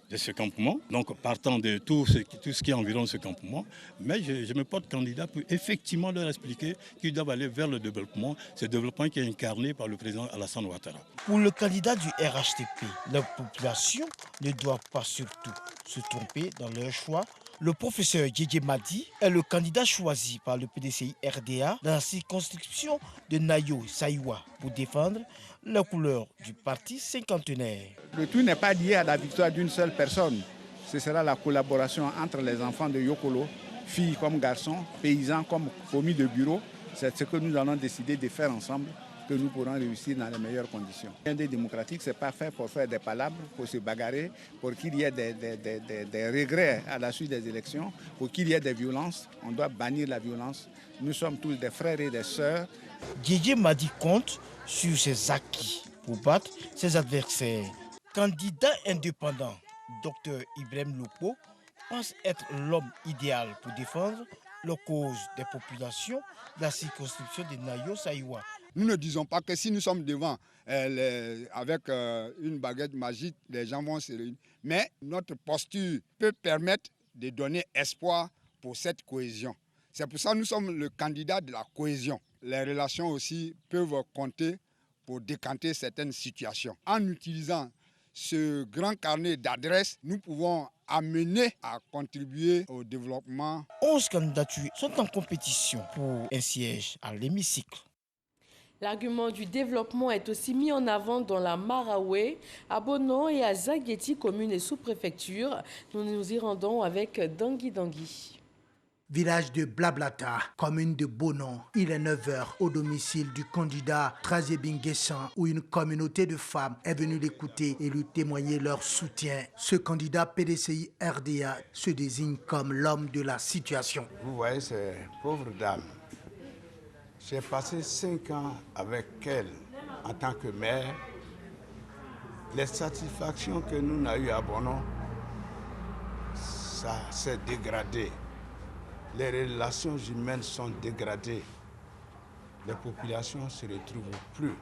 de ce campement, donc partant de tout ce qui environne ce campement, mais je me porte candidat pour effectivement leur expliquer qu'ils doivent aller vers le développement, ce développement qui est incarné par le président Alassane Ouattara. Pour le candidat du RHDP, la population ne doit pas surtout se tromper dans leur choix. Le professeur Djedje Madi est le candidat choisi par le PDCI RDA dans la circonscription de Nayo Saïwa pour défendre la couleur du parti cinquantenaire. Le tout n'est pas lié à la victoire d'une seule personne. Ce sera la collaboration entre les enfants de Yokolo, filles comme garçons, paysans comme commis de bureau. C'est ce que nous allons décider de faire ensemble, que nous pourrons réussir dans les meilleures conditions. Un des démocratiques, ce n'est pas fait pour faire des palabres, pour se bagarrer, pour qu'il y ait des regrets à la suite des élections, pour qu'il y ait des violences. On doit bannir la violence. Nous sommes tous des frères et des sœurs. Djedje Madi compte sur ses acquis pour battre ses adversaires. Candidat indépendant, Dr Ibrahim Lopo pense être l'homme idéal pour défendre la cause des populations de la circonscription de Nayo Saïwa. Nous ne disons pas que si nous sommes devant avec une baguette magique, les gens vont se réunir. Mais notre posture peut permettre de donner espoir pour cette cohésion. C'est pour ça que nous sommes le candidat de la cohésion. Les relations aussi peuvent compter pour décanter certaines situations. En utilisant ce grand carnet d'adresses, nous pouvons amener à contribuer au développement. 11 candidatures sont en compétition pour un siège à l'hémicycle. L'argument du développement est aussi mis en avant dans la Maraoué, à Bono et à Zagueti, communes et sous-préfecture. Nous nous y rendons avec Dangui Dangui. Village de Blablata, commune de Bonon. Il est 9h au domicile du candidat Trazé Binguessan où une communauté de femmes est venue l'écouter et lui témoigner leur soutien. Ce candidat PDCI RDA se désigne comme l'homme de la situation. Vous voyez ces pauvres dames. J'ai passé 5 ans avec elles en tant que maire. Les satisfactions que nous avons eues à Bonon, ça s'est dégradé. Les relations humaines sont dégradées. Les populations ne se retrouvent plus.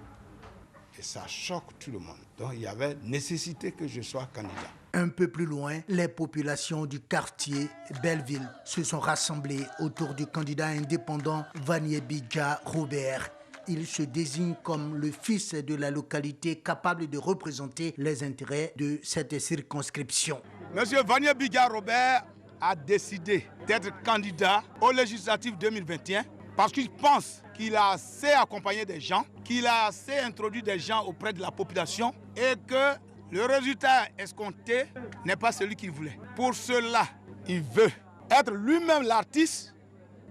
Et ça choque tout le monde. Donc il y avait nécessité que je sois candidat. Un peu plus loin, les populations du quartier Belleville se sont rassemblées autour du candidat indépendant Vanier Bidja Robert. Il se désigne comme le fils de la localité capable de représenter les intérêts de cette circonscription. Monsieur Vanier Bidja Robert a décidé d'être candidat aux législatives 2021 parce qu'il pense qu'il a assez accompagné des gens, qu'il a assez introduit des gens auprès de la population et que le résultat escompté n'est pas celui qu'il voulait. Pour cela, il veut être lui-même l'artiste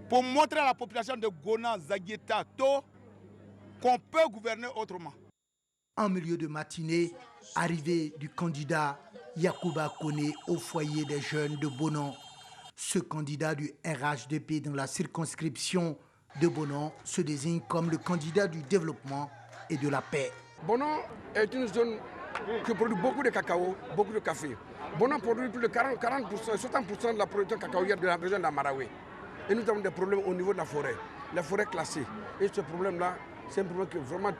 pour montrer à la population de Gona, Zagueta, To qu'on peut gouverner autrement. En milieu de matinée, arrivée du candidat Yacouba Kone au foyer des jeunes de Bonon. Ce candidat du RHDP dans la circonscription de Bonon se désigne comme le candidat du développement et de la paix. Bonon est une zone qui produit beaucoup de cacao, beaucoup de café. Bonon produit plus de 40%, 60% de la production cacaoyère de la région de la Maraoué. Et nous avons des problèmes au niveau de la forêt classée. Et ce problème-là, c'est un problème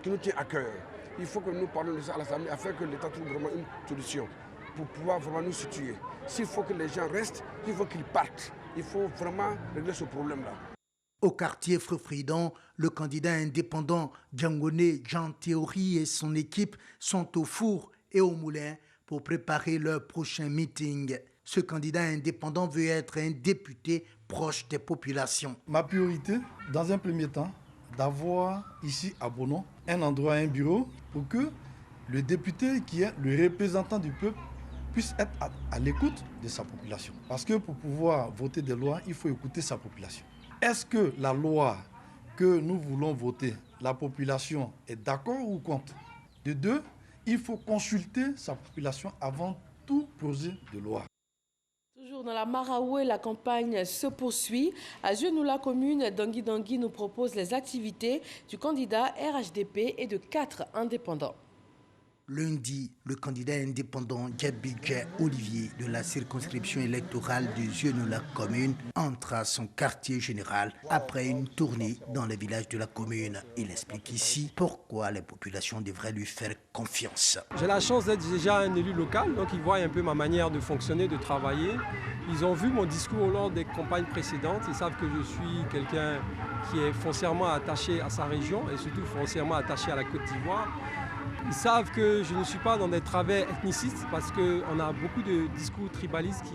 qui nous tient à cœur. Il faut que nous parlions de ça à l'Assemblée afin que l'État trouve vraiment une solution pour pouvoir vraiment nous situer. S'il faut que les gens restent, il faut qu'ils partent. Il faut vraiment régler ce problème-là. Au quartier Freufridon, le candidat indépendant Djangone Jean Théory et son équipe sont au four et au moulin pour préparer leur prochain meeting. Ce candidat indépendant veut être un député proche des populations. Ma priorité, dans un premier temps, d'avoir ici à Bonon un endroit, un bureau pour que le député qui est le représentant du peuple puisse être à l'écoute de sa population. Parce que pour pouvoir voter des lois, il faut écouter sa population. Est-ce que la loi que nous voulons voter, la population est d'accord ou contre? De deux, il faut consulter sa population avant tout projet de loi. Toujours dans la Maraoué, la campagne se poursuit. À Genoula commune, Dangui Dangui nous propose les activités du candidat RHDP et de 4 indépendants. Lundi, le candidat indépendant Djabidja Olivier de la circonscription électorale de Genoula commune entre à son quartier général après une tournée dans les villages de la commune. Il explique ici pourquoi les populations devraient lui faire confiance. J'ai la chance d'être déjà un élu local, donc ils voient un peu ma manière de fonctionner, de travailler. Ils ont vu mon discours lors des campagnes précédentes. Ils savent que je suis quelqu'un qui est foncièrement attaché à sa région et surtout foncièrement attaché à la Côte d'Ivoire. Ils savent que je ne suis pas dans des travers ethnicistes parce qu'on a beaucoup de discours tribalistes qui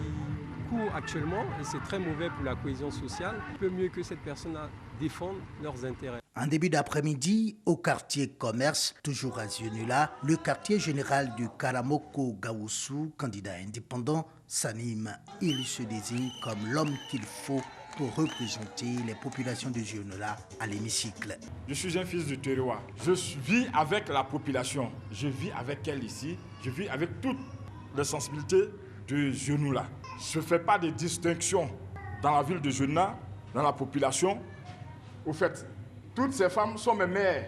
courent actuellement et c'est très mauvais pour la cohésion sociale. Il peut mieux que cette personne défendre leurs intérêts. En début d'après-midi, au quartier Commerce, toujours à Zionula, le quartier général du Karamoko Gaoussou, candidat indépendant, s'anime. Il se désigne comme l'homme qu'il faut pour représenter les populations de Zionula à l'hémicycle. Je suis un fils de Terewa. Je vis avec la population. Je vis avec elle ici. Je vis avec toutes les sensibilités de Zionula. Je ne fais pas de distinction dans la ville de Zionula, dans la population. Au fait, toutes ces femmes sont mes mères.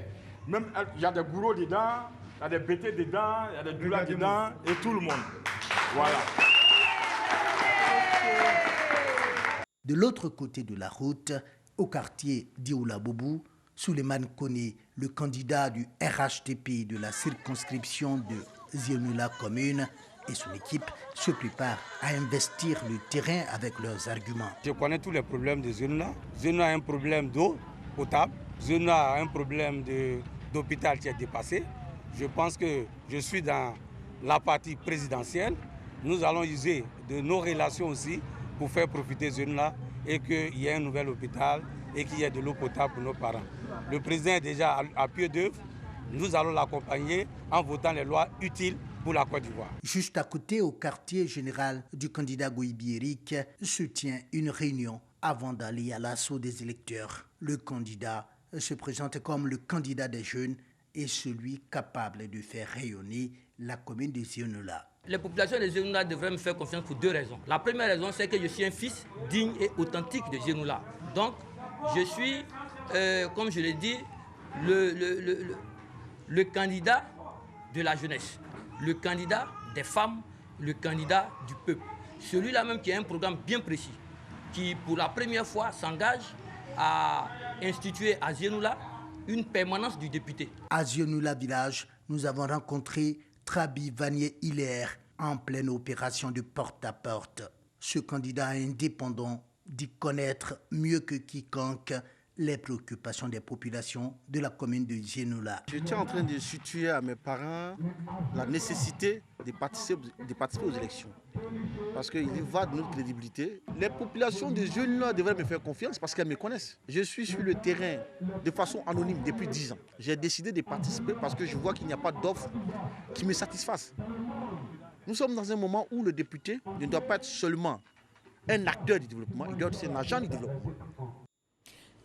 Même il y a des gourous dedans, il y a des bétés dedans, il y a des doulas dedans et tout le monde. Voilà. De l'autre côté de la route, au quartier Dioula Boubou, Souleymane Koné, le candidat du RHDP de la circonscription de Zionoula commune, et son équipe se préparent à investir le terrain avec leurs arguments. Je connais tous les problèmes de Zionoula. Zionoula a un problème d'eau potable. Zionoula a un problème d'hôpital qui est dépassé. Je pense que je suis dans la partie présidentielle. Nous allons user de nos relations aussi pour faire profiter Zionoula et qu'il y ait un nouvel hôpital et qu'il y ait de l'eau potable pour nos parents. Le président est déjà à pied d'œuvre. Nous allons l'accompagner en votant les lois utiles pour la Côte d'Ivoire. Juste à côté, au quartier général du candidat Goïbi Eric, se tient une réunion avant d'aller à l'assaut des électeurs. Le candidat se présente comme le candidat des jeunes et celui capable de faire rayonner la commune de Zionoula. Les populations de Zionoula devraient me faire confiance pour deux raisons. La première raison, c'est que je suis un fils digne et authentique de Zionoula. Donc, je suis, comme je l'ai dit, le candidat de la jeunesse, le candidat des femmes, le candidat du peuple. Celui-là même qui a un programme bien précis, qui pour la première fois s'engage à instituer à Zionoula une permanence du député. À Zionoula village, nous avons rencontré Trabi Vanier-Hilaire en pleine opération de porte-à-porte. Ce candidat indépendant dit connaître mieux que quiconque les préoccupations des populations de la commune de Zionoula. J'étais en train de situer à mes parents la nécessité de participer aux élections. Parce qu'il y va de notre crédibilité. Les populations de Zionoula devraient me faire confiance parce qu'elles me connaissent. Je suis sur le terrain de façon anonyme depuis 10 ans. J'ai décidé de participer parce que je vois qu'il n'y a pas d'offre qui me satisfasse. Nous sommes dans un moment où le député ne doit pas être seulement un acteur du développement, il doit être un agent du développement.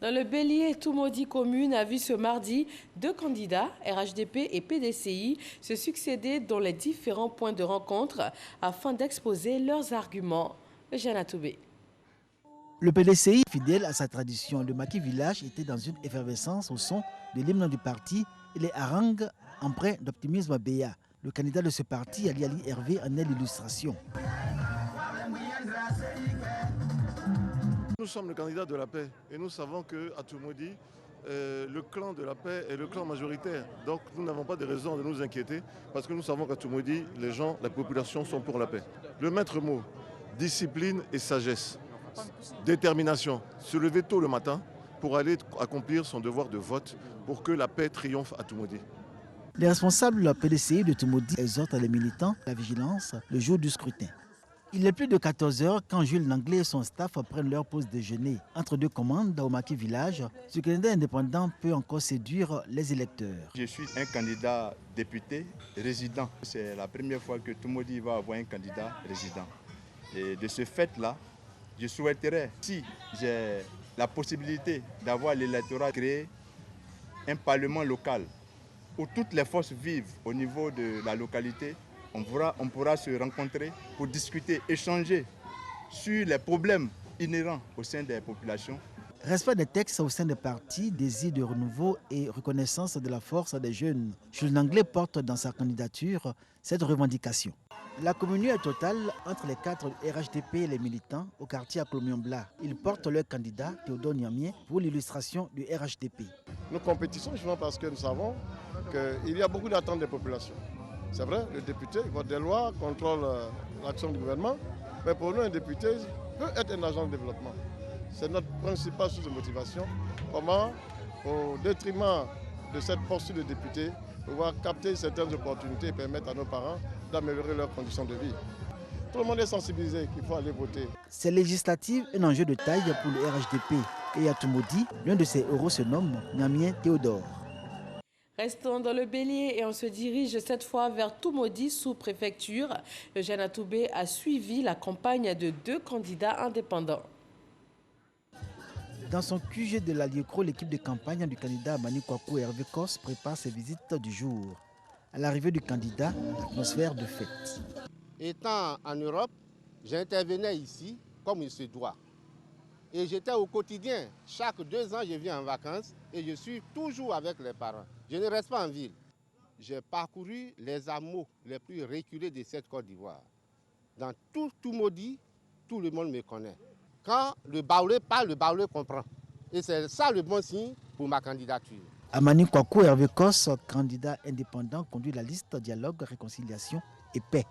Dans le Bélier, Toumoudi commune a vu ce mardi 2 candidats, RHDP et PDCI, se succéder dans les différents points de rencontre afin d'exposer leurs arguments. Jeanne Atoubé. Le PDCI, fidèle à sa tradition, le Maquis Village était dans une effervescence au son de l'hymne du parti et les harangues empreints d'optimisme béat. Le candidat de ce parti, Ali Hervé, en est l'illustration. Nous sommes le candidat de la paix et nous savons qu'à Toumoudi, le clan de la paix est le clan majoritaire. Donc nous n'avons pas de raison de nous inquiéter parce que nous savons qu'à Toumoudi, les gens, la population sont pour la paix. Le maître mot, discipline et sagesse, détermination, se lever tôt le matin pour aller accomplir son devoir de vote pour que la paix triomphe à Toumoudi. Les responsables de la PDCI de Toumoudi exhortent les militants à la vigilance le jour du scrutin. Il est plus de 14 heures quand Jules Langlais et son staff prennent leur pause déjeuner. Entre deux commandes au Maquis Village, ce candidat indépendant peut encore séduire les électeurs. Je suis un candidat député résident. C'est la première fois que Toumoudi va avoir un candidat résident. Et de ce fait-là, je souhaiterais, si j'ai la possibilité d'avoir l'électorat créé, un parlement local où toutes les forces vivent au niveau de la localité. On pourra se rencontrer pour discuter, échanger sur les problèmes inhérents au sein des populations. Respect des textes au sein des partis, désir de renouveau et reconnaissance de la force des jeunes. Jules Langlais porte dans sa candidature cette revendication. La communion est totale entre les cadres du RHDP et les militants au quartier à Colomion-Blas. Ils portent leur candidat, Théodore Niamien, pour l'illustration du RHDP. Nous compétissons justement parce que nous savons qu'il y a beaucoup d'attentes des populations. C'est vrai, le député vote des lois, contrôle l'action du gouvernement, mais pour nous, un député peut être un agent de développement. C'est notre principale source de motivation. Comment, au détriment de cette posture de député, pouvoir capter certaines opportunités et permettre à nos parents d'améliorer leurs conditions de vie. Tout le monde est sensibilisé qu'il faut aller voter. Ces législatives, un enjeu de taille pour le RHDP. Et à Toumoudi, l'un de ses héros se nomme Niamien Théodore. Restons dans le Bélier et on se dirige cette fois vers Toumoudi sous-préfecture. Le Jeanne Atoubé a suivi la campagne de 2 candidats indépendants. Dans son QG de l'Aliécro, l'équipe de campagne du candidat Manu Kwaku Hervé Kos prépare ses visites du jour. À l'arrivée du candidat, atmosphère de fête. Étant en Europe, j'intervenais ici comme il se doit. Et j'étais au quotidien. Chaque 2 ans, je viens en vacances et je suis toujours avec les parents. Je ne reste pas en ville. J'ai parcouru les hameaux les plus reculés de cette Côte d'Ivoire. Dans tout Toumoudi, tout le monde me connaît. Quand le Baoulé parle, le Baoulé comprend. Et c'est ça le bon signe pour ma candidature. Amani Kwaku Hervé Kos, candidat indépendant, conduit la liste Dialogue, Réconciliation et Paix.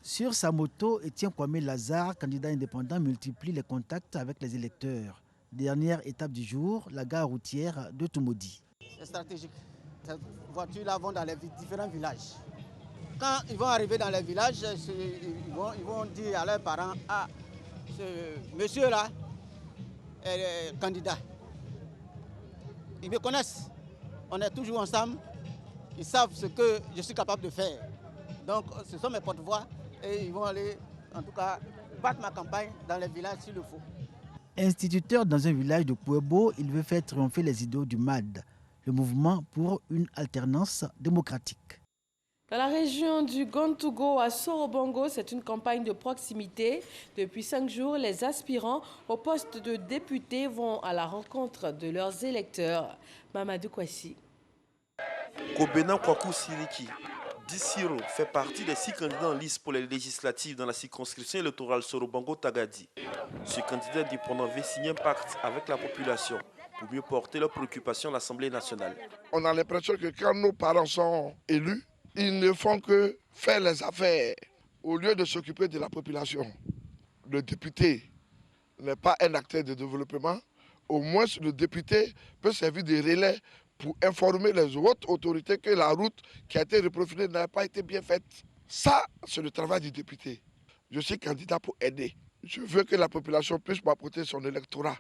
Sur sa moto, Etienne Kwame Lazare, candidat indépendant, multiplie les contacts avec les électeurs. Dernière étape du jour, la gare routière de Tumodi. C'est stratégique. Ces voitures-là vont dans les différents villages. Quand ils vont arriver dans les villages, ils vont dire à leurs parents, ah, ce monsieur-là est candidat. Ils me connaissent. On est toujours ensemble. Ils savent ce que je suis capable de faire. Donc, ce sont mes porte-voix et ils vont aller, en tout cas, battre ma campagne dans les villages s'il le faut. Instituteur dans un village de Puebo, il veut faire triompher les idéaux du MAD, le mouvement pour une alternance démocratique. Dans la région du Gontougo à Sorobongo, c'est une campagne de proximité. Depuis 5 jours, les aspirants au poste de député vont à la rencontre de leurs électeurs. Mamadou Kwasi. Kobena Kwaku Siriki, Dissiro, fait partie des 6 candidats en liste pour les législatives dans la circonscription électorale Sorobongo-Tagadi. Ce candidat indépendant veut signer un pacte avec la population pour mieux porter leurs préoccupations à l'Assemblée nationale. On a l'impression que quand nos parents sont élus, ils ne font que faire les affaires au lieu de s'occuper de la population. Le député n'est pas un acteur de développement. Au moins, le député peut servir de relais pour informer les autres autorités que la route qui a été reprofilée n'a pas été bien faite. Ça, c'est le travail du député. Je suis candidat pour aider. Je veux que la population puisse m'apporter son électorat.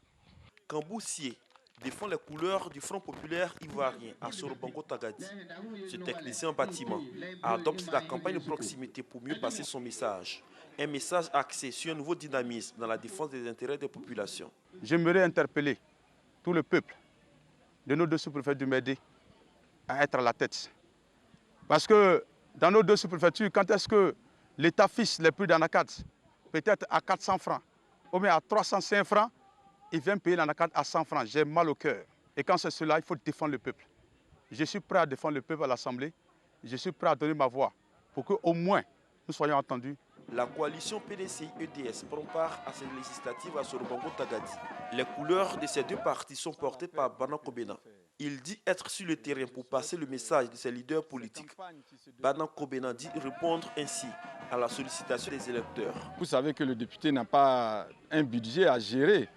Kamboussier défend les couleurs du Front populaire ivoirien à Sorobongo-Tagadi. Ce technicien en bâtiment adopte la campagne de proximité pour mieux passer son message. Un message axé sur un nouveau dynamisme dans la défense des intérêts des populations. J'aimerais interpeller tout le peuple de nos 2 sous-préfets du Médé à être à la tête. Parce que dans nos 2 sous-préfectures, quand est-ce que l'État fixe les prix d'anacat, peut-être à 400 francs, ou bien à 305 francs, il vient payer l'anacat à 100 francs. J'ai mal au cœur. Et quand c'est cela, il faut défendre le peuple. Je suis prêt à défendre le peuple à l'Assemblée. Je suis prêt à donner ma voix pour qu'au moins nous soyons entendus. La coalition PDCI-EDS prend part à ces législatives à Sorobongo-Tagadi. Les couleurs de ces 2 partis sont portées par Banan Kobena. Il dit être sur le terrain pour passer le message de ses leaders politiques. Banan Kobena dit répondre ainsi à la sollicitation des électeurs. Vous savez que le député n'a pas un budget à gérer,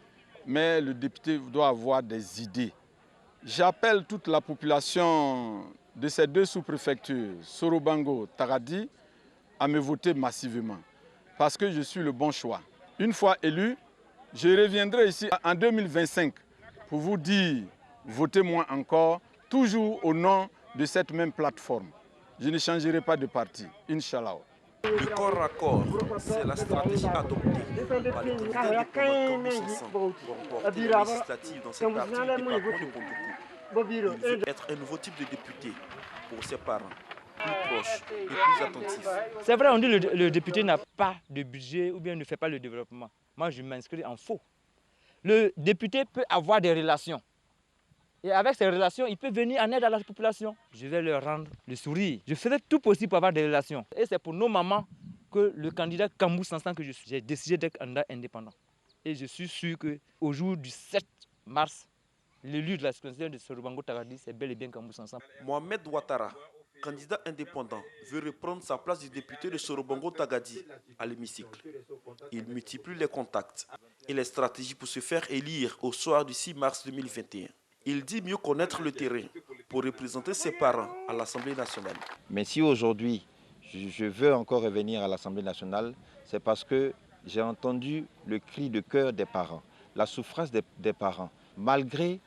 mais le député doit avoir des idées. J'appelle toute la population de ces 2 sous-préfectures, Sorobango-Tagadi, à me voter massivement, parce que je suis le bon choix. Une fois élu, je reviendrai ici en 2025 pour vous dire, votez-moi encore, toujours au nom de cette même plateforme. Je ne changerai pas de parti, Inch'Allah. Le corps à corps, c'est la stratégie adoptée par les candidats indépendants pour remporter les législatives dans cette partie du département de Bondoukou. Il veut être un nouveau type de député pour ses parents, plus proches et plus attentifs. C'est vrai, on dit que le député n'a pas de budget ou bien ne fait pas le développement. Moi, je m'inscris en faux. Le député peut avoir des relations. Et avec ces relations, il peut venir en aide à la population. Je vais leur rendre le sourire. Je ferai tout possible pour avoir des relations. Et c'est pour nos mamans que le candidat Kambou Sansan que je suis, j'ai décidé d'être candidat indépendant. Et je suis sûr qu'au jour du 7 mars, l'élu de la circonscription de Sorobango-Tagadi, c'est bel et bien Kambou Sansan. Mohamed Ouattara, candidat indépendant, veut reprendre sa place du député de Sorobongo-Tagadi à l'hémicycle. Il multiplie les contacts et les stratégies pour se faire élire au soir du 6 mars 2021. Il dit mieux connaître le terrain pour représenter ses parents à l'Assemblée nationale. Mais si aujourd'hui, je veux encore revenir à l'Assemblée nationale, c'est parce que j'ai entendu le cri de cœur des parents, la souffrance des parents, malgré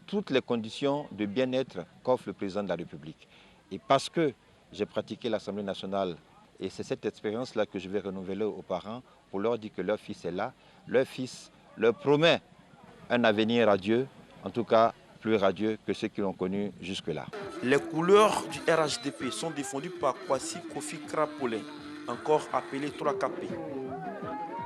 toutes les conditions de bien-être qu'offre le président de la République. Et parce que j'ai pratiqué l'Assemblée nationale, et c'est cette expérience-là que je vais renouveler aux parents pour leur dire que leur fils est là, leur fils leur promet un avenir radieux, en tout cas plus radieux que ceux qui l'ont connu jusque-là. Les couleurs du RHDP sont défendues par Kwasi Kofi Krapolin, encore appelé 3KP.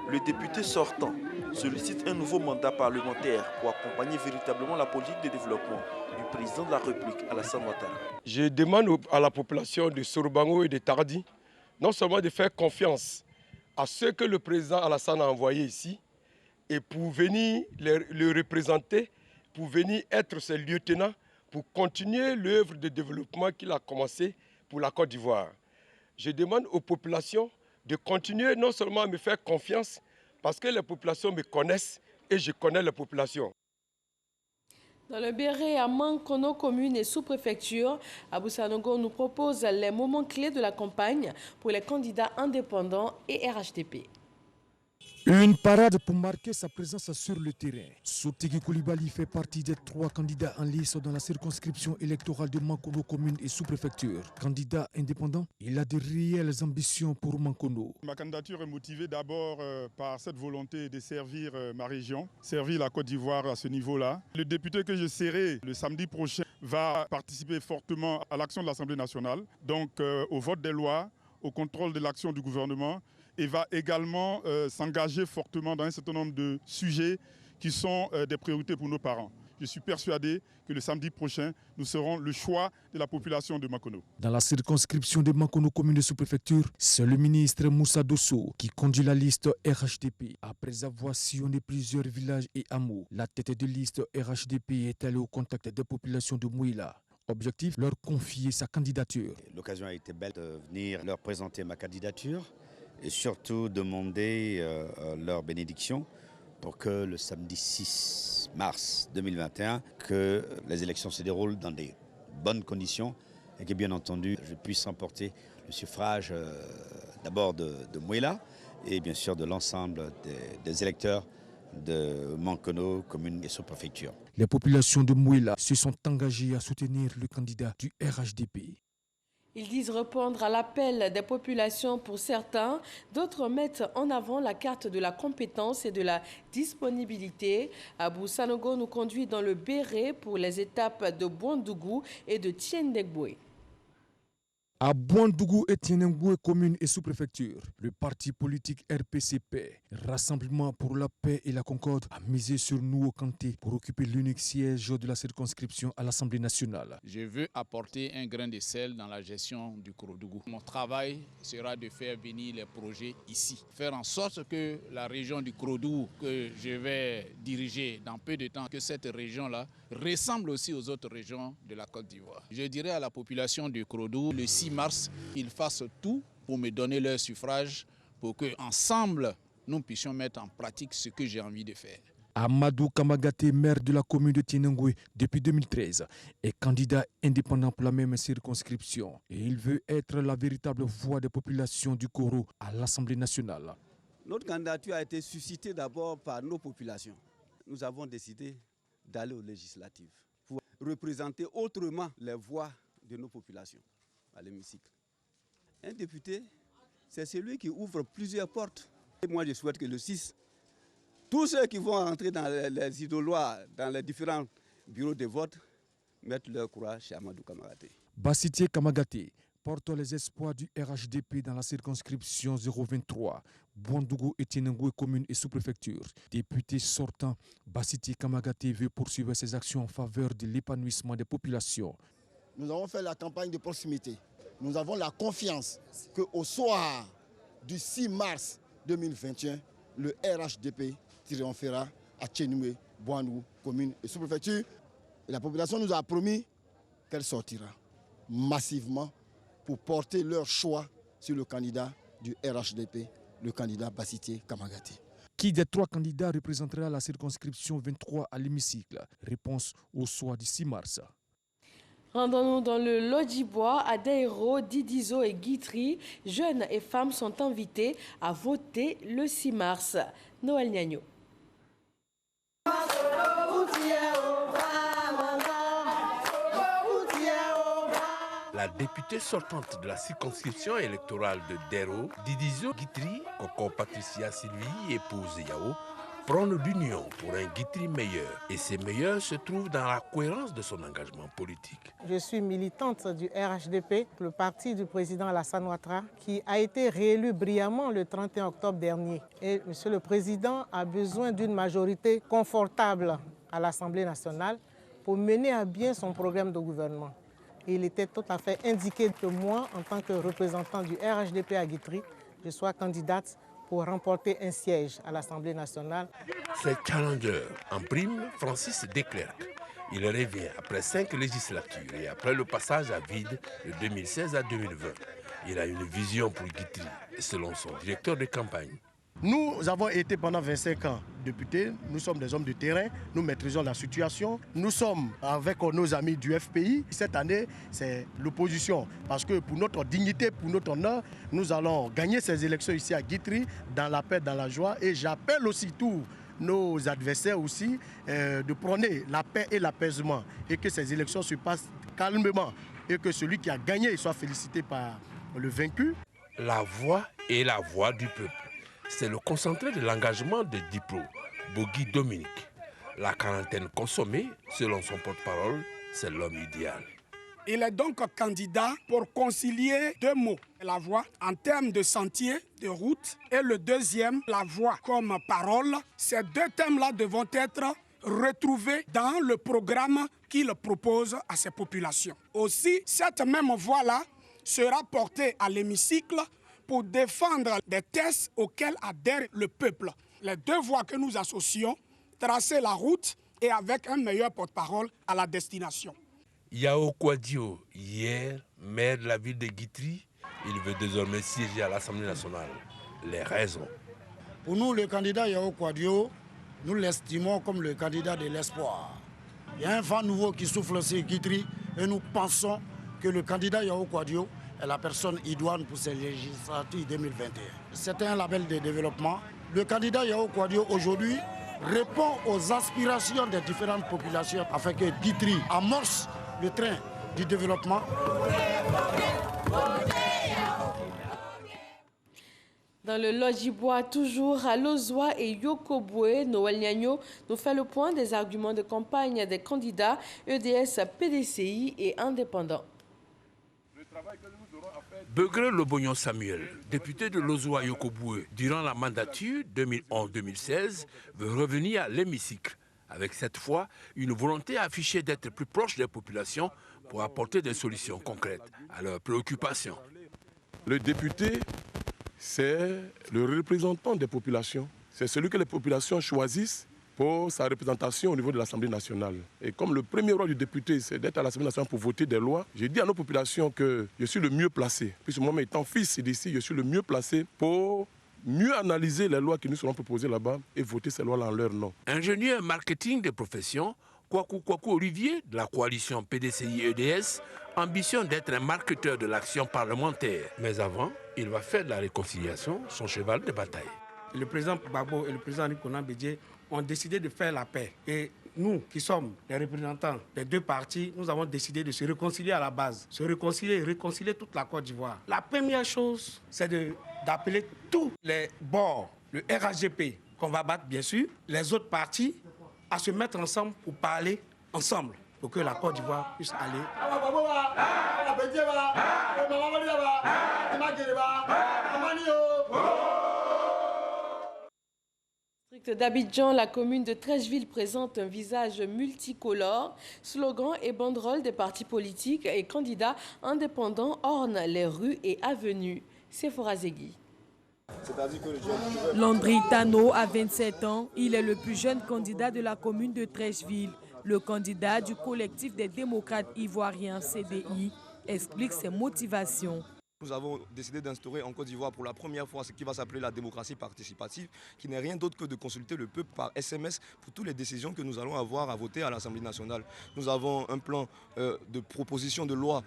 Le député sortant sollicite un nouveau mandat parlementaire pour accompagner véritablement la politique de développement du président de la République, Alassane Ouattara. Je demande à la population de Sorobango et de Tagadi non seulement de faire confiance à ce que le président Alassane a envoyé ici, et pour venir le représenter, pour venir être ses lieutenants, pour continuer l'œuvre de développement qu'il a commencé pour la Côte d'Ivoire. Je demande aux populations de continuer non seulement à me faire confiance, parce que les populations me connaissent et je connais les populations. Dans le Béret, à Mankono, commune et sous-préfecture, Abou Sanogo nous propose les moments clés de la campagne pour les candidats indépendants et RHDP. Une parade pour marquer sa présence sur le terrain. Sotigui Koulibaly fait partie des 3 candidats en lice dans la circonscription électorale de Mankono commune et sous-préfecture. Candidat indépendant, il a de réelles ambitions pour Mankono. Ma candidature est motivée d'abord par cette volonté de servir ma région, servir la Côte d'Ivoire à ce niveau-là. Le député que je serai le samedi prochain va participer fortement à l'action de l'Assemblée nationale, donc au vote des lois, au contrôle de l'action du gouvernement, et va également s'engager fortement dans un certain nombre de sujets qui sont des priorités pour nos parents. Je suis persuadé que le samedi prochain, nous serons le choix de la population de Mankono. Dans la circonscription de Mankono commune de sous-préfecture, c'est le ministre Moussa Dosso qui conduit la liste RHDP. Après avoir sillonné plusieurs villages et hameaux, la tête de liste RHDP est allée au contact des populations de Mouila. Objectif, leur confier sa candidature. L'occasion a été belle de venir leur présenter ma candidature et surtout demander leur bénédiction pour que le samedi 6 mars 2021, que les élections se déroulent dans des bonnes conditions et que bien entendu je puisse remporter le suffrage d'abord de Mouila et bien sûr de l'ensemble des électeurs de Mankono, commune et sous-préfecture. Les populations de Mouila se sont engagées à soutenir le candidat du RHDP. Ils disent répondre à l'appel des populations pour certains, d'autres mettent en avant la carte de la compétence et de la disponibilité. Abou Sanogo nous conduit dans le Béret pour les étapes de Bouandougou et de Tiendegboé. À Bouandougou et Tiendegboé, commune et sous-préfecture, le parti politique RPCP, Rassemblement pour la paix et la concorde, a misé sur Nouo Kanté pour occuper l'unique siège de la circonscription à l'Assemblée nationale. Je veux apporter un grain de sel dans la gestion du Kouroudougou. Mon travail sera de faire venir les projets ici, faire en sorte que la région du Kouroudougou que je vais diriger dans peu de temps, que cette région-là ressemble aussi aux autres régions de la Côte d'Ivoire. Je dirais à la population du Kouroudougou, le 6 mars, ils fassent tout pour me donner leur suffrage, pour qu'ensemble, nous puissions mettre en pratique ce que j'ai envie de faire. Amadou Kamagaté, maire de la commune de Tiendegboé depuis 2013, est candidat indépendant pour la même circonscription. Et il veut être la véritable voix des populations du Koro à l'Assemblée nationale. Notre candidature a été suscitée d'abord par nos populations. Nous avons décidé d'aller aux législatives pour représenter autrement les voix de nos populations à l'hémicycle. Un député, c'est celui qui ouvre plusieurs portes. Et moi, je souhaite que le 6, tous ceux qui vont entrer dans les idoloirs, dans les différents bureaux de vote, mettent leur courage chez Amadou Kamagaté. Bassitié Kamagaté porte les espoirs du RHDP dans la circonscription 023, Bouandougou et Tiendegboé, commune et sous-préfecture. Député sortant, Bassitié Kamagaté veut poursuivre ses actions en faveur de l'épanouissement des populations. Nous avons fait la campagne de proximité. Nous avons la confiance qu'au soir du 6 mars 2021, le RHDP triomphera à Tiendegboé, Bouandougou, commune et sous-préfecture. Et la population nous a promis qu'elle sortira massivement pour porter leur choix sur le candidat du RHDP, le candidat Bassitié Kamagaté. Qui des 3 candidats représentera la circonscription 23 à l'hémicycle? Réponse au soir du 6 mars. Rendons-nous dans le Lodjibois, à Daïro, Didizo et Guitry. Jeunes et femmes sont invités à voter le 6 mars. Noël Niagno. La députée sortante de la circonscription électorale de Daïro, Didizo Guitry, Coco Patricia Sylvie, épouse Yao, prône d'union pour un Guitry meilleur. Et ces meilleurs se trouvent dans la cohérence de son engagement politique. Je suis militante du RHDP, le parti du président Alassane Ouattara, qui a été réélu brillamment le 31 octobre dernier. Et Monsieur le Président a besoin d'une majorité confortable à l'Assemblée nationale pour mener à bien son programme de gouvernement. Et il était tout à fait indiqué que moi, en tant que représentant du RHDP à Guitry, je sois candidate pour remporter un siège à l'Assemblée nationale. C'est challenger en prime Francis Declercq. Il revient après 5 législatures et après le passage à vide de 2016 à 2020. Il a une vision pour Guitry, selon son directeur de campagne. Nous avons été pendant 25 ans députés, nous sommes des hommes de terrain, nous maîtrisons la situation. Nous sommes avec nos amis du FPI. Cette année, c'est l'opposition. Parce que pour notre dignité, pour notre honneur, nous allons gagner ces élections ici à Guitry, dans la paix, dans la joie. Et j'appelle aussi tous nos adversaires aussi de prôner la paix et l'apaisement. Et que ces élections se passent calmement. Et que celui qui a gagné soit félicité par le vaincu. La voix est la voix du peuple. C'est le concentré de l'engagement de Diplo, Bogi Dominique. La quarantaine consommée, selon son porte-parole, c'est l'homme idéal. Il est donc candidat pour concilier 2 mots. La voix en termes de sentier, de route, et le deuxième, la voix comme parole. Ces 2 thèmes-là devront être retrouvés dans le programme qu'il propose à ses populations. Aussi, cette même voix-là sera portée à l'hémicycle pour défendre des thèses auxquelles adhère le peuple. Les 2 voies que nous associons, tracer la route et avec un meilleur porte-parole à la destination. Yao Kouadio, hier maire de la ville de Guitry, il veut désormais siéger à l'Assemblée nationale. Les raisons. Pour nous, le candidat Yao Kouadio, nous l'estimons comme le candidat de l'espoir. Il y a un vent nouveau qui souffle sur Guitry et nous pensons que le candidat Yao Kouadio est la personne idoine pour ces législatives 2021. C'est un label de développement. Le candidat Yao Kouadio aujourd'hui répond aux aspirations des différentes populations afin que Guitry amorce le train du développement. Dans le Lodjibois, toujours à Lozwa et Yokobwe, Noël Niagno nous fait le point des arguments de campagne des candidats EDS, PDCI et indépendants. Begré Lobognon Samuel, député de Lozwa Yokobwe durant la mandature 2011-2016, veut revenir à l'hémicycle, avec cette fois une volonté affichée d'être plus proche des populations pour apporter des solutions concrètes à leurs préoccupations. Le député, c'est le représentant des populations. C'est celui que les populations choisissent pour sa représentation au niveau de l'Assemblée nationale. Et comme le premier rôle du député, c'est d'être à l'Assemblée nationale pour voter des lois, j'ai dit à nos populations que je suis le mieux placé. Puisque moi, étant fils d'ici, je suis le mieux placé pour mieux analyser les lois qui nous seront proposées là-bas et voter ces lois-là en leur nom. Ingénieur marketing de profession, Kwaku Olivier, de la coalition PDCI-EDS, ambitionne d'être un marketeur de l'action parlementaire. Mais avant, il va faire de la réconciliation son cheval de bataille. Le président Gbagbo et le président Nicolas Bédié ont décidé de faire la paix. Et nous, qui sommes les représentants des 2 partis, nous avons décidé de se réconcilier à la base. Se réconcilier et réconcilier toute la Côte d'Ivoire. La première chose, c'est d'appeler tous les bords, le RHDP, qu'on va battre bien sûr, les autres partis, à se mettre ensemble pour parler ensemble, pour que la Côte d'Ivoire puisse aller. D'Abidjan, la commune de Treichville présente un visage multicolore. Slogans et banderoles des partis politiques et candidats indépendants ornent les rues et avenues. Sephora Zegui. Landry Tano a 27 ans. Il est le plus jeune candidat de la commune de Treichville. Le candidat du collectif des démocrates ivoiriens CDI explique ses motivations. Nous avons décidé d'instaurer en Côte d'Ivoire pour la première fois ce qui va s'appeler la démocratie participative, qui n'est rien d'autre que de consulter le peuple par SMS pour toutes les décisions que nous allons avoir à voter à l'Assemblée nationale. Nous avons un plan de proposition de loi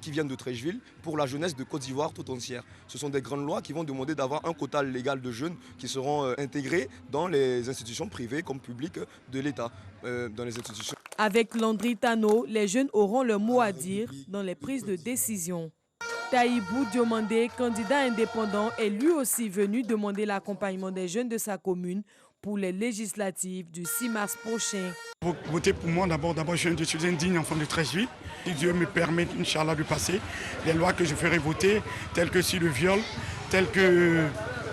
qui viennent de Treichville pour la jeunesse de Côte d'Ivoire tout entière. Ce sont des grandes lois qui vont demander d'avoir un quota légal de jeunes qui seront intégrés dans les institutions privées comme publiques de l'État, dans les institutions. Avec Landry Tano, les jeunes auront leur mot à dire dans les prises de décision. Taïbou Diomandé, candidat indépendant, est lui aussi venu demander l'accompagnement des jeunes de sa commune pour les législatives du 6 mars prochain. Votez pour moi d'abord, je suis un digne enfant de Treichville. Si Dieu me permet, Inch'Allah, de passer les lois que je ferai voter, telles que sur le viol, telles que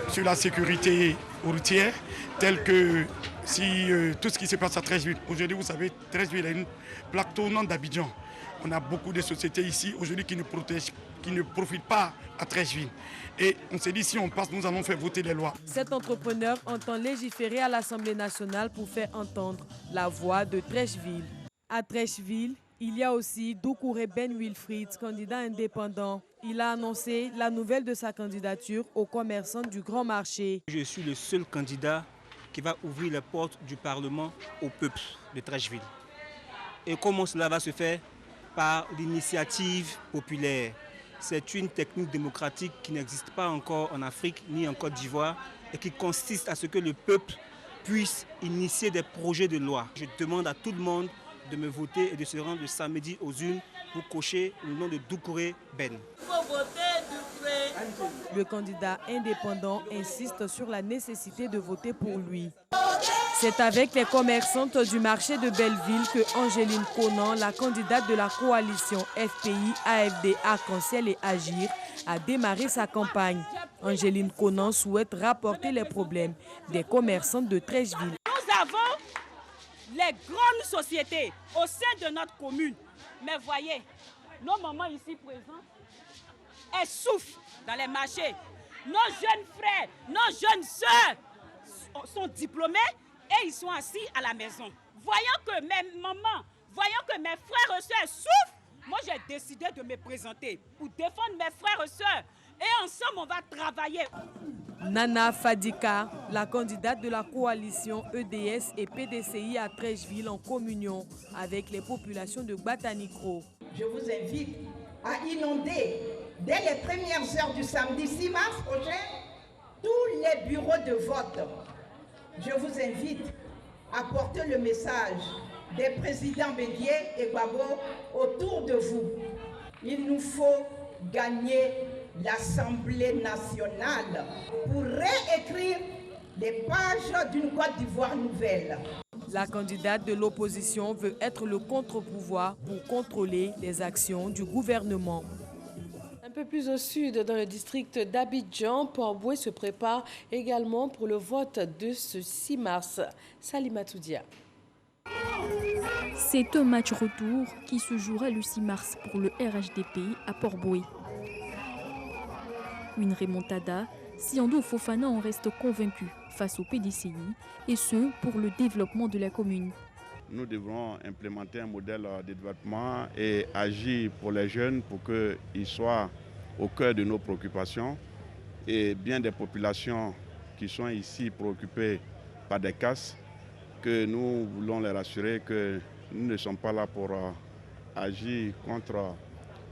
sur la sécurité routière, telles que si tout ce qui se passe à Treichville. Aujourd'hui, vous savez, Treichville est une plaque tournante d'Abidjan. On a beaucoup de sociétés ici aujourd'hui qui ne profitent pas à Treichville. Et on s'est dit, si on passe, nous allons faire voter les lois. Cet entrepreneur entend légiférer à l'Assemblée nationale pour faire entendre la voix de Treichville. À Treichville, il y a aussi Doucouré Ben Wilfried, candidat indépendant. Il a annoncé la nouvelle de sa candidature aux commerçants du Grand Marché. Je suis le seul candidat qui va ouvrir les portes du Parlement au peuple de Treichville. Et comment cela va se faire? Par l'initiative populaire. C'est une technique démocratique qui n'existe pas encore en Afrique ni en Côte d'Ivoire et qui consiste à ce que le peuple puisse initier des projets de loi. Je demande à tout le monde de me voter et de se rendre le samedi aux urnes pour cocher le nom de Doucouré Ben. Le candidat indépendant insiste sur la nécessité de voter pour lui. C'est avec les commerçantes du marché de Belleville que Angéline Conan, la candidate de la coalition FPI, AFD, Arc-en-Ciel et Agir, a démarré sa campagne. Angéline Conan souhaite rapporter les problèmes des commerçantes de Treichville. Nous avons les grandes sociétés au sein de notre commune. Mais voyez, nos mamans ici présentes, elles souffrent dans les marchés. Nos jeunes frères, nos jeunes sœurs sont diplômés et ils sont assis à la maison. Voyant que mes mamans, voyant que mes frères et sœurs souffrent, moi j'ai décidé de me présenter pour défendre mes frères et sœurs. Et ensemble, on va travailler. Nana Fadika, la candidate de la coalition EDS et PDCI à Treichville en communion avec les populations de Batanikro. Je vous invite à inonder dès les premières heures du samedi 6 mars prochain tous les bureaux de vote. Je vous invite à porter le message des présidents Bédié et Gbagbo autour de vous. Il nous faut gagner l'Assemblée nationale pour réécrire les pages d'une Côte d'Ivoire nouvelle. La candidate de l'opposition veut être le contre-pouvoir pour contrôler les actions du gouvernement. Un peu plus au sud, dans le district d'Abidjan, Port-Boué se prépare également pour le vote de ce 6 mars. Salima Toudia. C'est un match retour qui se jouera le 6 mars pour le RHDP à Port-Boué. Une remontada, Siandou Fofana en reste convaincu face au PDCI, et ce pour le développement de la commune. Nous devrons implémenter un modèle de développement et agir pour les jeunes pour qu'ils soient au cœur de nos préoccupations. Et bien des populations qui sont ici préoccupées par des casses, que nous voulons les rassurer que nous ne sommes pas là pour agir contre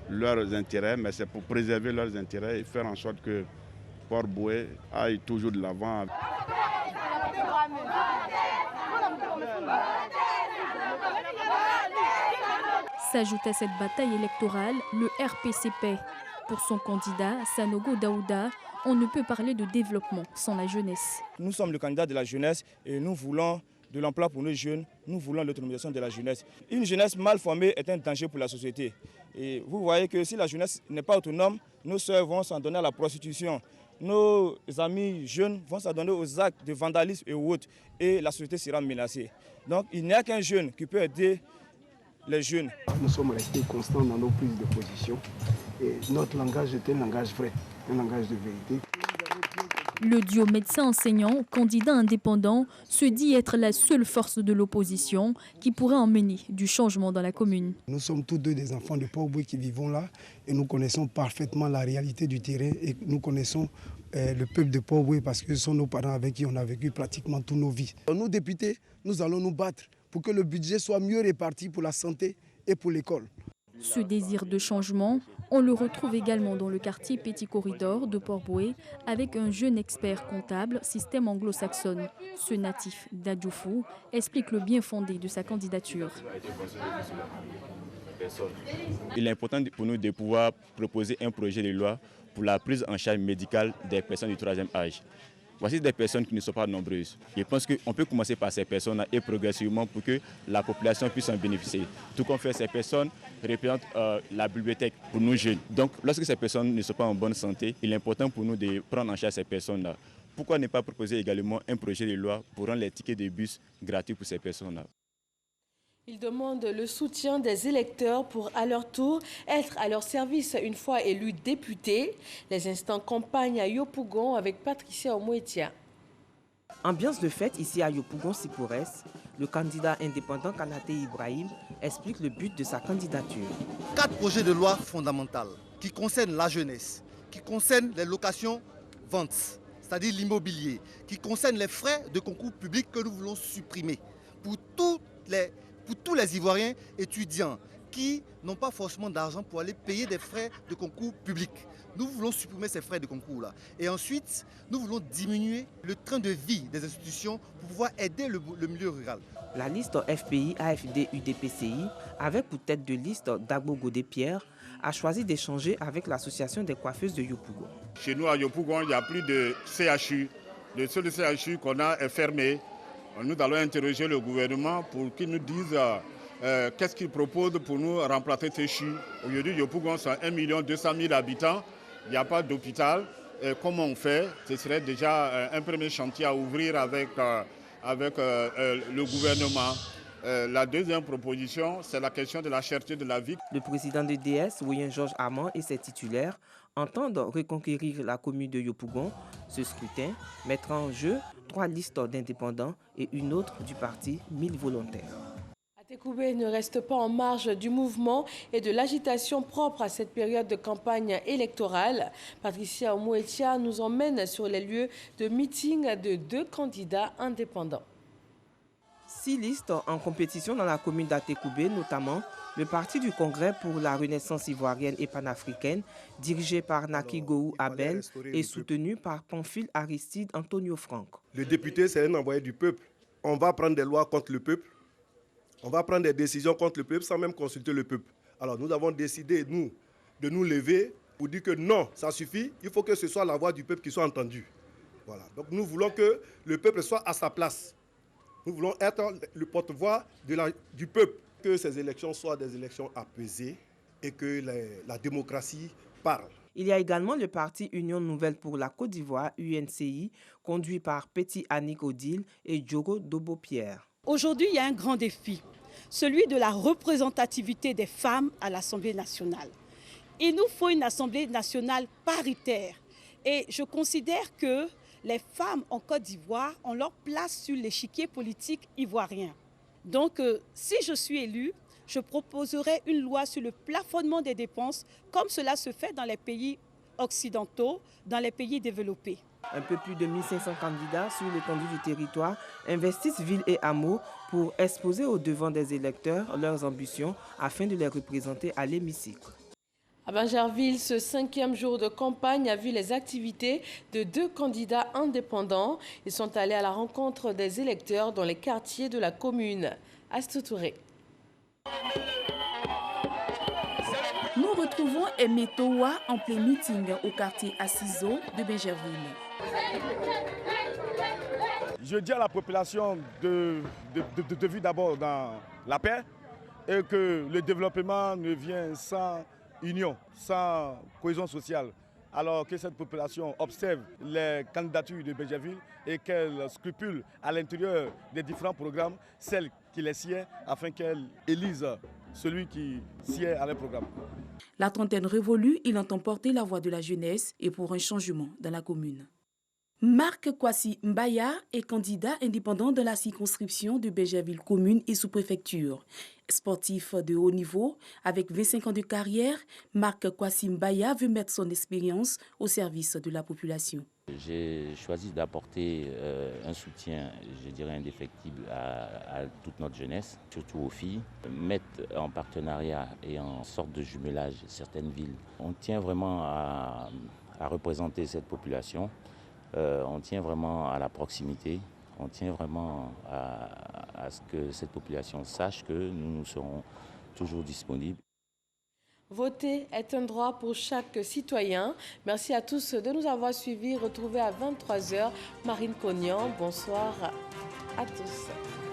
leurs intérêts, mais c'est pour préserver leurs intérêts et faire en sorte que Port-Boué aille toujours de l'avant. S'ajoute à cette bataille électorale le RPCP. Pour son candidat, Sanogo Daouda, on ne peut parler de développement sans la jeunesse. Nous sommes le candidat de la jeunesse et nous voulons de l'emploi pour nos jeunes, nous voulons l'autonomisation de la jeunesse. Une jeunesse mal formée est un danger pour la société. Et vous voyez que si la jeunesse n'est pas autonome, nos sœurs vont s'en donner à la prostitution. Nos amis jeunes vont s'en donner aux actes de vandalisme et autres. Et la société sera menacée. Donc il n'y a qu'un jeune qui peut aider les jeunes. Nous sommes restés constants dans nos prises de position. Et notre langage est un langage vrai, un langage de vérité. Le duo médecin-enseignant, candidat indépendant, se dit être la seule force de l'opposition qui pourrait emmener du changement dans la commune. Nous sommes tous deux des enfants de Port-Boué qui vivons là et nous connaissons parfaitement la réalité du terrain et nous connaissons le peuple de Port-Boué parce que ce sont nos parents avec qui on a vécu pratiquement toutes nos vies. Nous députés, nous allons nous battre pour que le budget soit mieux réparti pour la santé et pour l'école. Ce désir de changement, on le retrouve également dans le quartier Petit Corridor de Port-Boué avec un jeune expert comptable système anglo-saxonne. Ce natif d'Adjoufou explique le bien fondé de sa candidature. Il est important pour nous de pouvoir proposer un projet de loi pour la prise en charge médicale des personnes du 3e âge. Voici des personnes qui ne sont pas nombreuses. Je pense qu'on peut commencer par ces personnes et progressivement pour que la population puisse en bénéficier. Tout comme fait, ces personnes représentent la bibliothèque pour nous jeunes. Donc, lorsque ces personnes ne sont pas en bonne santé, il est important pour nous de prendre en charge ces personnes-là. Pourquoi ne pas proposer également un projet de loi pour rendre les tickets de bus gratuits pour ces personnes-là? Ils demandent le soutien des électeurs pour, à leur tour, être à leur service une fois élus députés. Les instants campagne à Yopougon avec Patricia Omoetia. Ambiance de fête ici à Yopougon-Sipores, le candidat indépendant Kanaté Ibrahim explique le but de sa candidature. 4 projets de loi fondamentaux qui concernent la jeunesse, qui concernent les locations-ventes, c'est-à-dire l'immobilier, qui concernent les frais de concours publics que nous voulons supprimer pour tous les Ivoiriens étudiants qui n'ont pas forcément d'argent pour aller payer des frais de concours publics. Nous voulons supprimer ces frais de concours-là. Et ensuite, nous voulons diminuer le train de vie des institutions pour pouvoir aider le milieu rural. La liste FPI, AFD, UDPCI, avec pour tête de liste Dagbo Godé-Pierre, a choisi d'échanger avec l'association des coiffeuses de Yopougon. Chez nous à Yopougon, il n'y a plus de CHU. Le seul CHU qu'on a est fermé. Nous allons interroger le gouvernement pour qu'il nous dise qu'est-ce qu'il propose pour nous remplacer ces CHU. Aujourd'hui, Yopougon, c'est 1 200 000 habitants. Il n'y a pas d'hôpital. Comment on fait? Ce serait déjà un premier chantier à ouvrir avec le gouvernement. La deuxième proposition, c'est la question de la cherté de la vie. Le président de DS, William Georges Amand, et ses titulaires entendent reconquérir la commune de Yopougon. Ce scrutin mettra en jeu 3 listes d'indépendants et une autre du parti 1000 volontaires. Atekoubé ne reste pas en marge du mouvement et de l'agitation propre à cette période de campagne électorale. Patricia Omoetia nous emmène sur les lieux de meeting de 2 candidats indépendants. 6 listes en compétition dans la commune d'Atekoubé, notamment le Parti du Congrès pour la Renaissance ivoirienne et panafricaine, dirigé par Naki Gou Abel et soutenu par Pamphile Aristide Antonio Franck. Le député, c'est un envoyé du peuple. On va prendre des lois contre le peuple. On va prendre des décisions contre le peuple sans même consulter le peuple. Alors nous avons décidé, nous, de nous lever pour dire que non, ça suffit. Il faut que ce soit la voix du peuple qui soit entendue. Voilà. Donc nous voulons que le peuple soit à sa place. Nous voulons être le porte-voix du peuple. Que ces élections soient des élections apaisées et que la démocratie parle. Il y a également le parti Union Nouvelle pour la Côte d'Ivoire, UNCI, conduit par Petit Annick Odile et Diogo Dobo-Pierre. Aujourd'hui, il y a un grand défi, celui de la représentativité des femmes à l'Assemblée nationale. Il nous faut une Assemblée nationale paritaire. Et je considère que les femmes en Côte d'Ivoire ont leur place sur l'échiquier politique ivoirien. Donc, si je suis élue, je proposerai une loi sur le plafonnement des dépenses, comme cela se fait dans les pays occidentaux, dans les pays développés. Un peu plus de 1500 candidats sur l'étendue du territoire investissent villes et hameaux pour exposer au devant des électeurs leurs ambitions afin de les représenter à l'hémicycle. À Bingerville, ce 5e jour de campagne a vu les activités de 2 candidats indépendants. Ils sont allés à la rencontre des électeurs dans les quartiers de la commune. Astou Touré. Nous retrouvons Aimé Towa en plein meeting au quartier Assiso de Bingerville. Je dis à la population de vivre d'abord dans la paix et que le développement ne vient sans union, sans cohésion sociale. Alors que cette population observe les candidatures de Bingerville et qu'elle scrupule à l'intérieur des différents programmes celles qui les sied afin qu'elle élise celui qui sied à leur programme. La trentaine révolue, il entend porter la voix de la jeunesse et pour un changement dans la commune. Marc Kwasi Mbaya est candidat indépendant de la circonscription de Bingerville commune et sous-préfecture. Sportif de haut niveau, avec 25 ans de carrière, Marc Kwasi Mbaya veut mettre son expérience au service de la population. J'ai choisi d'apporter un soutien, je dirais, indéfectible à toute notre jeunesse, surtout aux filles. Mettre en partenariat et en sorte de jumelage certaines villes. On tient vraiment à représenter cette population. On tient vraiment à la proximité, on tient vraiment à ce que cette population sache que nous serons toujours disponibles. Voter est un droit pour chaque citoyen. Merci à tous de nous avoir suivis. Retrouvez à 23h Marine Cognan. Bonsoir à tous.